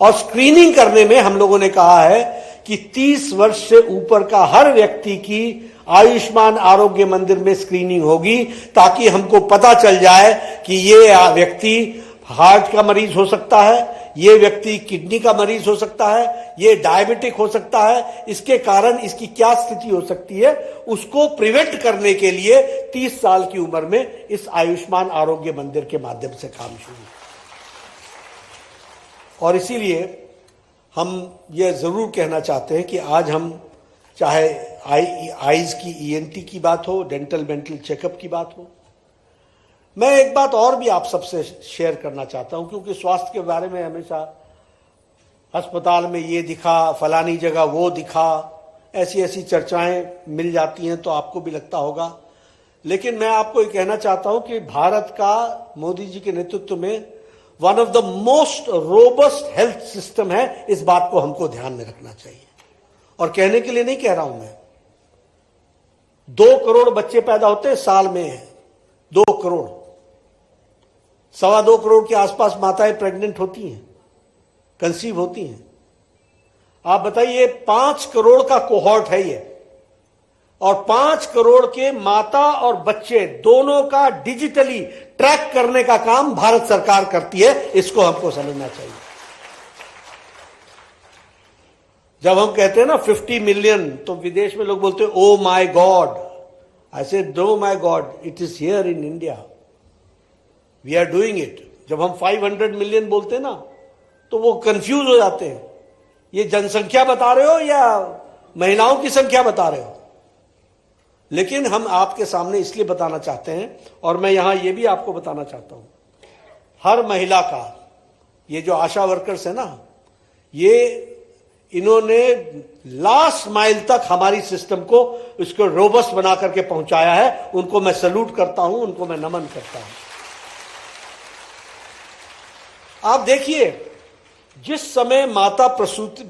और स्क्रीनिंग करने में हम लोगों ने कहा है कि 30 वर्ष से ऊपर का हर व्यक्ति की आयुष्मान आरोग्य मंदिर में स्क्रीनिंग होगी, ताकि हमको पता चल जाए कि ये व्यक्ति हार्ट का मरीज हो सकता है, ये व्यक्ति किडनी का मरीज हो सकता है, ये डायबिटिक हो सकता है, इसके कारण इसकी क्या स्थिति हो सकती है, उसको प्रिवेंट करने के लिए 30 साल की उम्र में इस आयुष्मान आरोग्य मंदिर के माध्यम से काम शुरू। और इसीलिए हम ये जरूर कहना चाहते हैं कि आज हम चाहे आईज की ईएनटी की बात हो, डेंटल मेंटल चेकअप की बात हो, मैं एक बात और भी आप सबसे शेयर करना चाहता हूं, क्योंकि स्वास्थ्य के बारे में हमेशा अस्पताल में ये दिखा, फलानी जगह वो दिखा, ऐसी ऐसी चर्चाएं मिल जाती हैं तो आपको भी लगता होगा। लेकिन मैं आपको ये कहना चाहता हूं कि भारत का मोदी जी के नेतृत्व में one of the most robust health system है। इस बात को हमको ध्यान में रखना चाहिए। और कहने के लिए नहीं कह रहा हूं मैं, 2 करोड़ बच्चे पैदा होते हैं साल में, 2 करोड़, 2.25 करोड़ के आसपास माताएं प्रेग्नेंट होती हैं, कंसीव होती हैं। आप बताइए 5 करोड़ का कोहॉर्ट है ये, और 5 करोड़ के माता और बच्चे दोनों का डिजिटली ट्रैक करने का काम भारत सरकार करती है। इसको हमको समझना चाहिए। जब हम कहते हैं ना 50 मिलियन, तो विदेश में लोग बोलते हैं oh my god. I said no my god, it is here in India, we are doing it. जब हम 500 मिलियन बोलते हैं ना, तो वो कंफ्यूज हो जाते हैं, ये जनसंख्या बता रहे हो या महिलाओं की संख्या बता रहे हो, लेकिन हम आपके सामने इसलिए बताना चाहते हैं, और मैं यहां यह भी आपको बताना चाहता हूं, हर महिला का, ये जो आशा वर्कर्स है ना, ये इन्होंने लास्ट माइल तक हमारी सिस्टम को इसको रोबस्ट बना करके पहुंचाया है। उनको मैं सैल्यूट करता हूं, उनको मैं नमन करता हूं। आप देखिए, जिस समय माता प्रसूति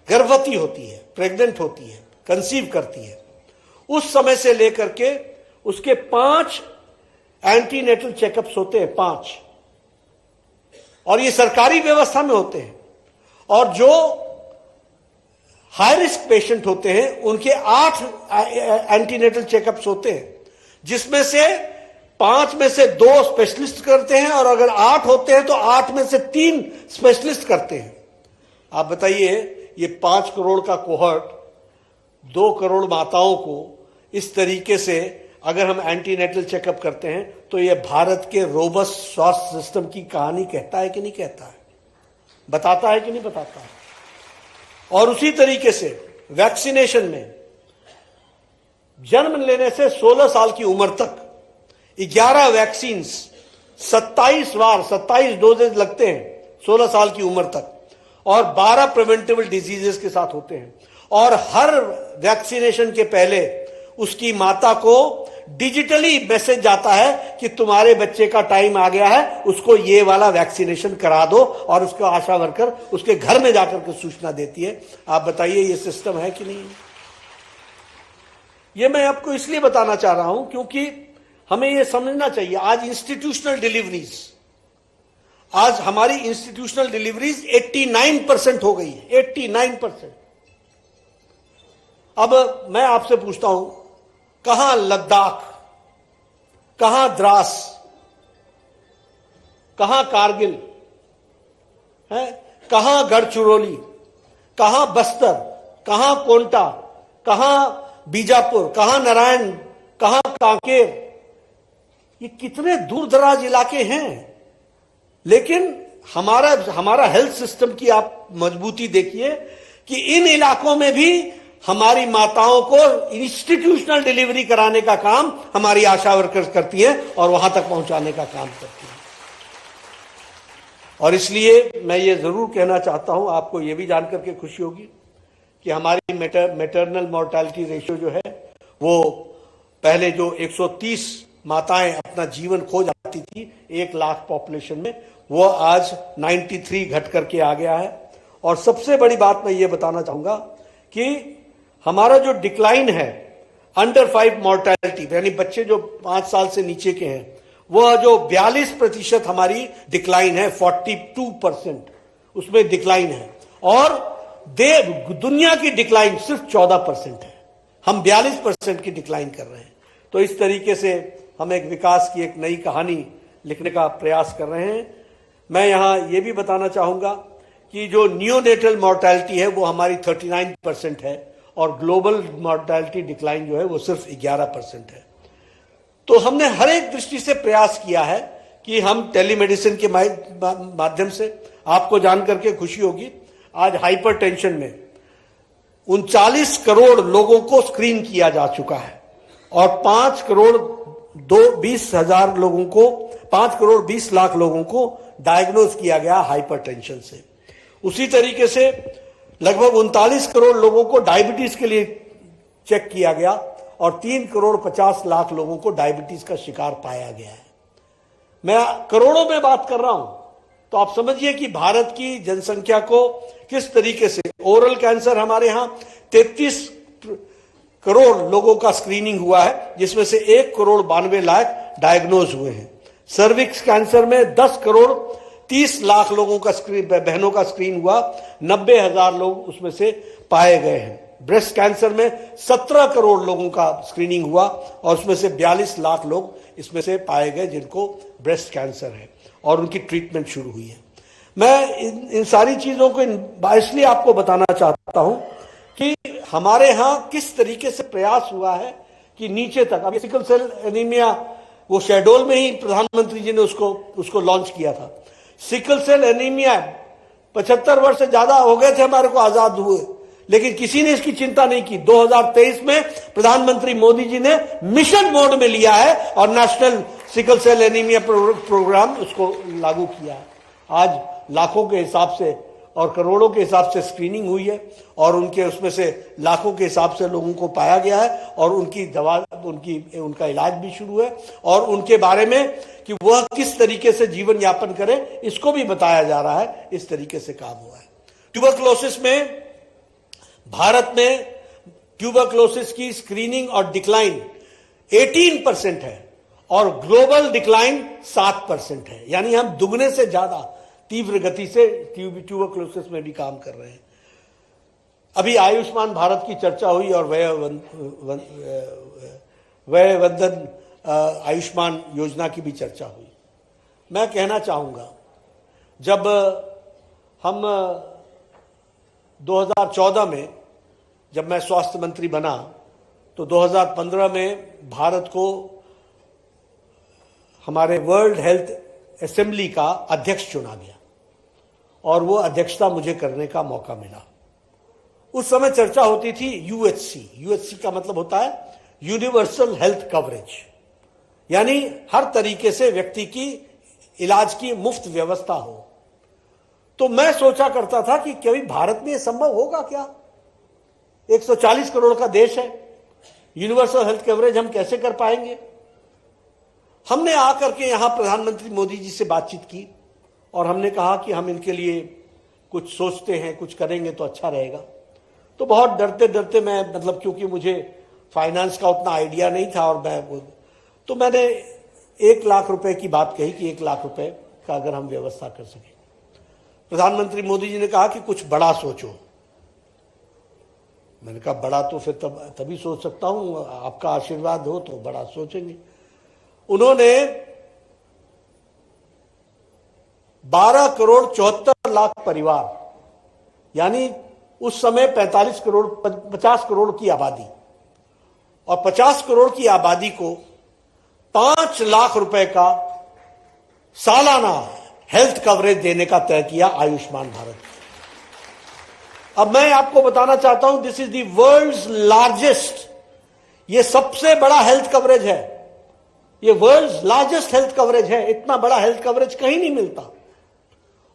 गर्भवती होती है, प्रेग्नेंट होती है, कंसीव करती है, उस समय से लेकर के उसके 5 एंटीनेटल चेकअप्स होते हैं, 5, और ये सरकारी व्यवस्था में होते हैं। और जो हाई रिस्क पेशेंट होते हैं उनके 8 एंटीनेटल चेकअप्स होते हैं, जिसमें से 5 में से 2 स्पेशलिस्ट करते हैं, और अगर 8 होते हैं तो 8 में से 3 स्पेशलिस्ट करते हैं। आप बताइए, ये 5 करोड़ का कोहर्ट 2 करोड़ माताओं को इस तरीके से अगर हम एंटीनेटल चेकअप करते हैं, तो ये भारत के रोबस्ट स्वास्थ्य सिस्टम की कहानी कहता है कि नहीं कहता है, बताता है कि नहीं बताता है। और उसी तरीके से वैक्सीनेशन में जन्म लेने से 16 साल की उम्र तक 11 वैक्सीन 27 डोजेज लगते हैं 16 साल की उम्र तक, और 12 प्रिवेंटेबल डिजीजेस के साथ होते हैं। और हर वैक्सीनेशन के पहले उसकी माता को डिजिटली मैसेज जाता है कि तुम्हारे बच्चे का टाइम आ गया है, उसको ये वाला वैक्सीनेशन करा दो, और उसका आशा वर्कर उसके घर में जाकर के सूचना देती है। आप बताइए, ये सिस्टम है कि नहीं? ये मैं आपको इसलिए बताना चाह रहा हूं क्योंकि हमें ये समझना चाहिए, आज इंस्टीट्यूशनल डिलीवरीज, आज हमारी इंस्टीट्यूशनल डिलीवरीज 89% हो गई है, 89%। अब मैं आपसे पूछता हूं, कहां लद्दाख, कहां द्रास, कहां कारगिल है, कहां गढ़चिरौली, कहां बस्तर, कहां कोंटा, कहां बीजापुर, कहां नारायण, कहां कांकेर, ये कितने दूर दराज इलाके हैं। लेकिन हमारा हेल्थ सिस्टम की आप मजबूती देखिए कि इन इलाकों में भी हमारी माताओं को इंस्टीट्यूशनल डिलीवरी कराने का काम हमारी आशा वर्कर्स करती हैं और वहां तक पहुंचाने का काम करती हैं। और इसलिए मैं ये जरूर कहना चाहता हूं, आपको ये भी जानकर के खुशी होगी कि हमारी मैटरनल मोर्टेलिटी रेशियो जो है, वो पहले जो 130 माताएं अपना जीवन खो जाती थी 1 लाख पॉपुलेशन में, वो आज 93 घट करके आ गया है। और सबसे बड़ी बात मैं ये बताना चाहूंगा कि हमारा जो डिक्लाइन है अंडर 5 मोर्टेलिटी, यानी बच्चे जो 5 साल से नीचे के हैं, वह जो 42% हमारी डिक्लाइन है, 42% उसमें डिक्लाइन है, और दुनिया की डिक्लाइन सिर्फ 14% है। हम 42% की डिक्लाइन कर रहे हैं। तो इस तरीके से हम एक विकास की एक नई कहानी लिखने का प्रयास कर रहे हैं। मैं यहां यह भी बताना चाहूंगा कि जो नियोनेटल मोर्टेलिटी है वो हमारी 39% है, और ग्लोबल मोर्टेलिटी डिक्लाइन जो है वो सिर्फ 11% है। तो हमने हर एक दृष्टि से प्रयास किया है कि हम टेलीमेडिसिन के माध्यम से, आपको जानकर के खुशी होगी, आज हाइपरटेंशन में 39 करोड़ लोगों को स्क्रीन किया जा चुका है, और 5 करोड़ 20 लाख लोगों को डायग्नोज किया गया हाइपरटेंशन से। उसी तरीके से लगभग 39 करोड़ लोगों को डायबिटीज के लिए चेक किया गया, और 3 करोड़ 50 लाख लोगों को डायबिटीज का शिकार पाया गया है। मैं करोड़ों में बात कर रहा हूं, तो आप समझिए कि भारत की जनसंख्या को किस तरीके से, ओरल कैंसर हमारे यहां 33 करोड़ लोगों का स्क्रीनिंग हुआ है, जिसमें से 1 करोड़ 92 लाख डायग्नोज हुए हैं। सर्विक्स कैंसर में 10 करोड़ 30 लाख लोगों का बहनों का स्क्रीन हुआ, 90,000 लोग उसमें से पाए गए हैं। ब्रेस्ट कैंसर में 17 करोड़ लोगों का स्क्रीनिंग हुआ, और उसमें से 42 लाख लोग इसमें से पाए गए जिनको ब्रेस्ट कैंसर है, और उनकी ट्रीटमेंट शुरू हुई है। मैं इन सारी चीजों को इसलिए आपको बताना चाहता हूं कि हमारे यहां किस तरीके से प्रयास हुआ है कि नीचे तक, अब सिकल सेल एनीमिया वो शेडोल में ही प्रधानमंत्री जी ने उसको लॉन्च किया था। सिकल सेल एनीमिया 75 वर्ष से ज्यादा हो गए थे हमारे को आजाद हुए, लेकिन किसी ने इसकी चिंता नहीं की। 2023 में प्रधानमंत्री मोदी जी ने मिशन मोड में लिया है और national sickle cell anaemia programme उसको लागू किया है। आज लाखों के हिसाब से और करोड़ों के हिसाब से स्क्रीनिंग हुई है और उनके उसमें से लाखों के हिसाब से लोगों को पाया गया है और उनकी दवा उनका इलाज भी शुरू है और उनके बारे में कि वह किस तरीके से जीवन यापन करे इसको भी बताया जा रहा है। इस तरीके से काम हुआ है। ट्यूबरक्लोसिस में भारत में ट्यूबरक्लोसिस की स्क्रीनिंग और डिक्लाइन 18% है और ग्लोबल डिक्लाइन 7% है, यानी हम दुगने से ज्यादा तीव्र गति से ट्यूबरक्लोसिस में भी काम कर रहे हैं। अभी आयुष्मान भारत की चर्चा हुई और व्यय वंदन आयुष्मान योजना की भी चर्चा हुई। मैं कहना चाहूंगा, जब हम 2014 में जब मैं स्वास्थ्य मंत्री बना तो 2015 में भारत को हमारे वर्ल्ड हेल्थ असेंबली का अध्यक्ष चुना गया और वो अध्यक्षता मुझे करने का मौका मिला। उस समय चर्चा होती थी यूएचसी का मतलब होता है यूनिवर्सल हेल्थ कवरेज, यानी हर तरीके से व्यक्ति की इलाज की मुफ्त व्यवस्था हो। तो मैं सोचा करता था कि कभी भारत में यह संभव होगा क्या? 140 करोड़ का देश है, यूनिवर्सल हेल्थ कवरेज हम कैसे कर पाएंगे? हमने आकर के यहां प्रधानमंत्री मोदी जी से बातचीत की और हमने कहा कि हम इनके लिए कुछ सोचते हैं, कुछ करेंगे तो अच्छा रहेगा। तो बहुत डरते डरते मैं क्योंकि मुझे फाइनेंस का उतना आइडिया नहीं था और मैंने 1 लाख रुपए की बात कही कि 1 लाख रुपए का अगर हम व्यवस्था कर सकें। प्रधानमंत्री मोदी जी ने कहा कि कुछ बड़ा सोचो। मैंने कहा बड़ा तो फिर तभी सोच सकता हूं, आपका आशीर्वाद हो तो बड़ा सोचेंगे। उन्होंने 12 करोड़ 74 लाख परिवार, यानी उस समय 50 करोड़ की आबादी और 50 करोड़ की आबादी को 5 लाख रुपए का सालाना हेल्थ कवरेज देने का तय किया आयुष्मान भारत। अब मैं आपको बताना चाहता हूं, this is the world's largest, ये सबसे बड़ा हेल्थ कवरेज है, ये वर्ल्ड्स लार्जेस्ट हेल्थ कवरेज है। इतना बड़ा हेल्थ कवरेज कहीं नहीं मिलता।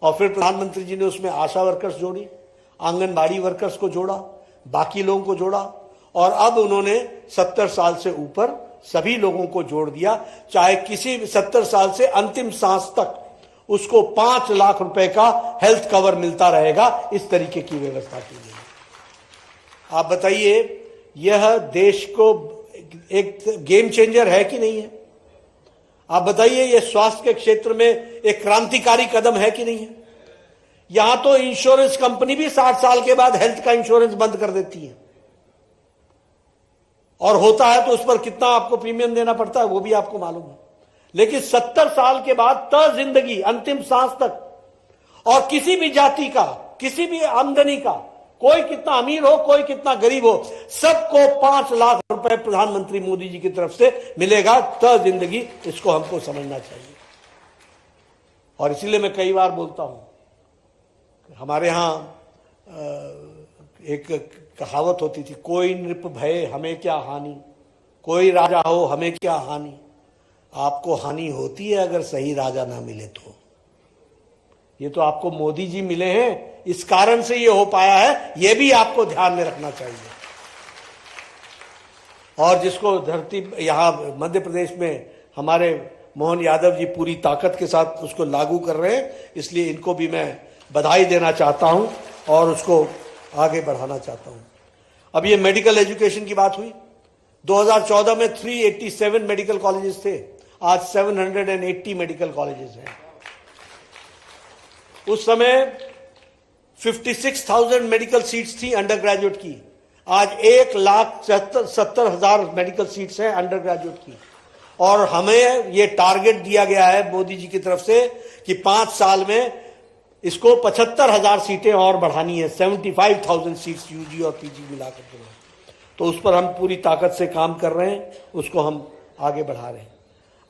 और फिर प्रधानमंत्री जी ने उसमें आशा वर्कर्स जोड़ी, आंगनबाड़ी वर्कर्स को जोड़ा, बाकी लोगों को जोड़ा और अब उन्होंने 70 साल से ऊपर सभी लोगों को जोड़ दिया। चाहे किसी 70 साल से अंतिम सांस तक उसको 5 लाख रुपए का हेल्थ कवर मिलता रहेगा। इस तरीके की व्यवस्था की गई। आप बताइए, यह देश को एक गेम चेंजर है कि नहीं है? आप बताइए, यह स्वास्थ्य के क्षेत्र में एक क्रांतिकारी कदम है कि नहीं है? यहां तो इंश्योरेंस कंपनी भी 60 साल के बाद हेल्थ का इंश्योरेंस बंद कर देती है और होता है तो उस पर कितना आपको प्रीमियम देना पड़ता है वो भी आपको मालूम है। लेकिन 70 साल के बाद जिंदगी अंतिम सांस तक और किसी भी जाति का, किसी भी आमदनी का, कोई कितना अमीर हो, कोई कितना गरीब हो, सबको 5 लाख रुपए प्रधानमंत्री मोदी जी की तरफ से मिलेगा जिंदगी। इसको हमको समझना चाहिए। और इसीलिए मैं कई बार बोलता हूं, हमारे यहां एक कहावत होती थी, कोई नृप भय हमें क्या हानि, कोई राजा हो हमें क्या हानि। आपको हानि होती है अगर सही राजा ना मिले तो। ये तो आपको मोदी जी मिले हैं, इस कारण से ये हो पाया है, ये भी आपको ध्यान में रखना चाहिए। और जिसको धरती यहां मध्य प्रदेश में हमारे मोहन यादव जी पूरी ताकत के साथ उसको लागू कर रहे हैं, इसलिए इनको भी मैं बधाई देना चाहता हूं और उसको आगे बढ़ाना चाहता हूं। अब ये मेडिकल एजुकेशन की बात हुई। 2014 में 387 मेडिकल कॉलेजेस थे, आज 780 मेडिकल कॉलेजेस हैं। उस समय 56,000 मेडिकल सीट्स थी अंडर ग्रेजुएट की, आज 1,70,000 मेडिकल सीट्स हैं अंडर ग्रेजुएट की। और हमें ये टारगेट दिया गया है मोदी जी की तरफ से कि 5 साल में इसको 75,000 सीटें और बढ़ानी है, 75,000 सीट्स यूजी और पीजी मिलाकर के। तो उस पर हम पूरी ताकत से काम कर रहे हैं, उसको हम आगे बढ़ा रहे हैं।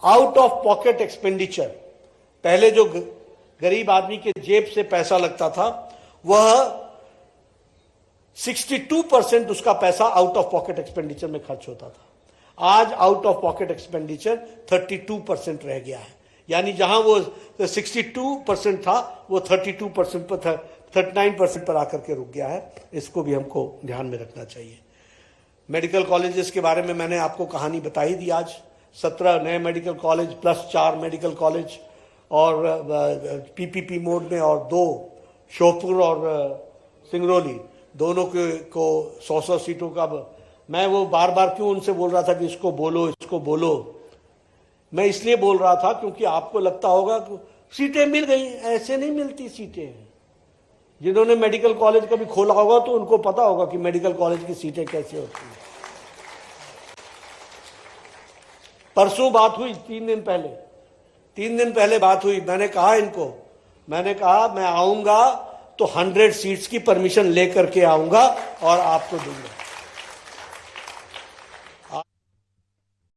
आउट ऑफ पॉकेट एक्सपेंडिचर, पहले जो गरीब आदमी के जेब से पैसा लगता था, वह 62% उसका पैसा आउट ऑफ पॉकेट एक्सपेंडिचर में खर्च होता था। आज आउट ऑफ पॉकेट एक्सपेंडिचर 32% रह गया है। यानी जहां वो 62% था वो 32% पर 39% पर आकर के रुक गया है। इसको भी हमको ध्यान में रखना चाहिए। मेडिकल कॉलेजेस के बारे में मैंने आपको कहानी बताई दी। आज 17 नए medical college plus 4 medical college और पीपीपी मोड में, और 2 श्योपुर और सिंगरौली दोनों को 100-100 सीटों का। मैं वो बार बार क्यों उनसे बोल रहा था कि इसको बोलो, मैं इसलिए बोल रहा था क्योंकि आपको लगता होगा कि सीटें मिल गई। ऐसे नहीं मिलती सीटें। जिन्होंने मेडिकल कॉलेज कभी खोला होगा तो उनको पता होगा कि मेडिकल कॉलेज की सीटें कैसे होती हैं। परसों बात हुई, 3 दिन पहले बात हुई। मैंने कहा मैं आऊंगा तो 100 सीट्स की परमिशन लेकर के आऊंगा और आपको दूंगा।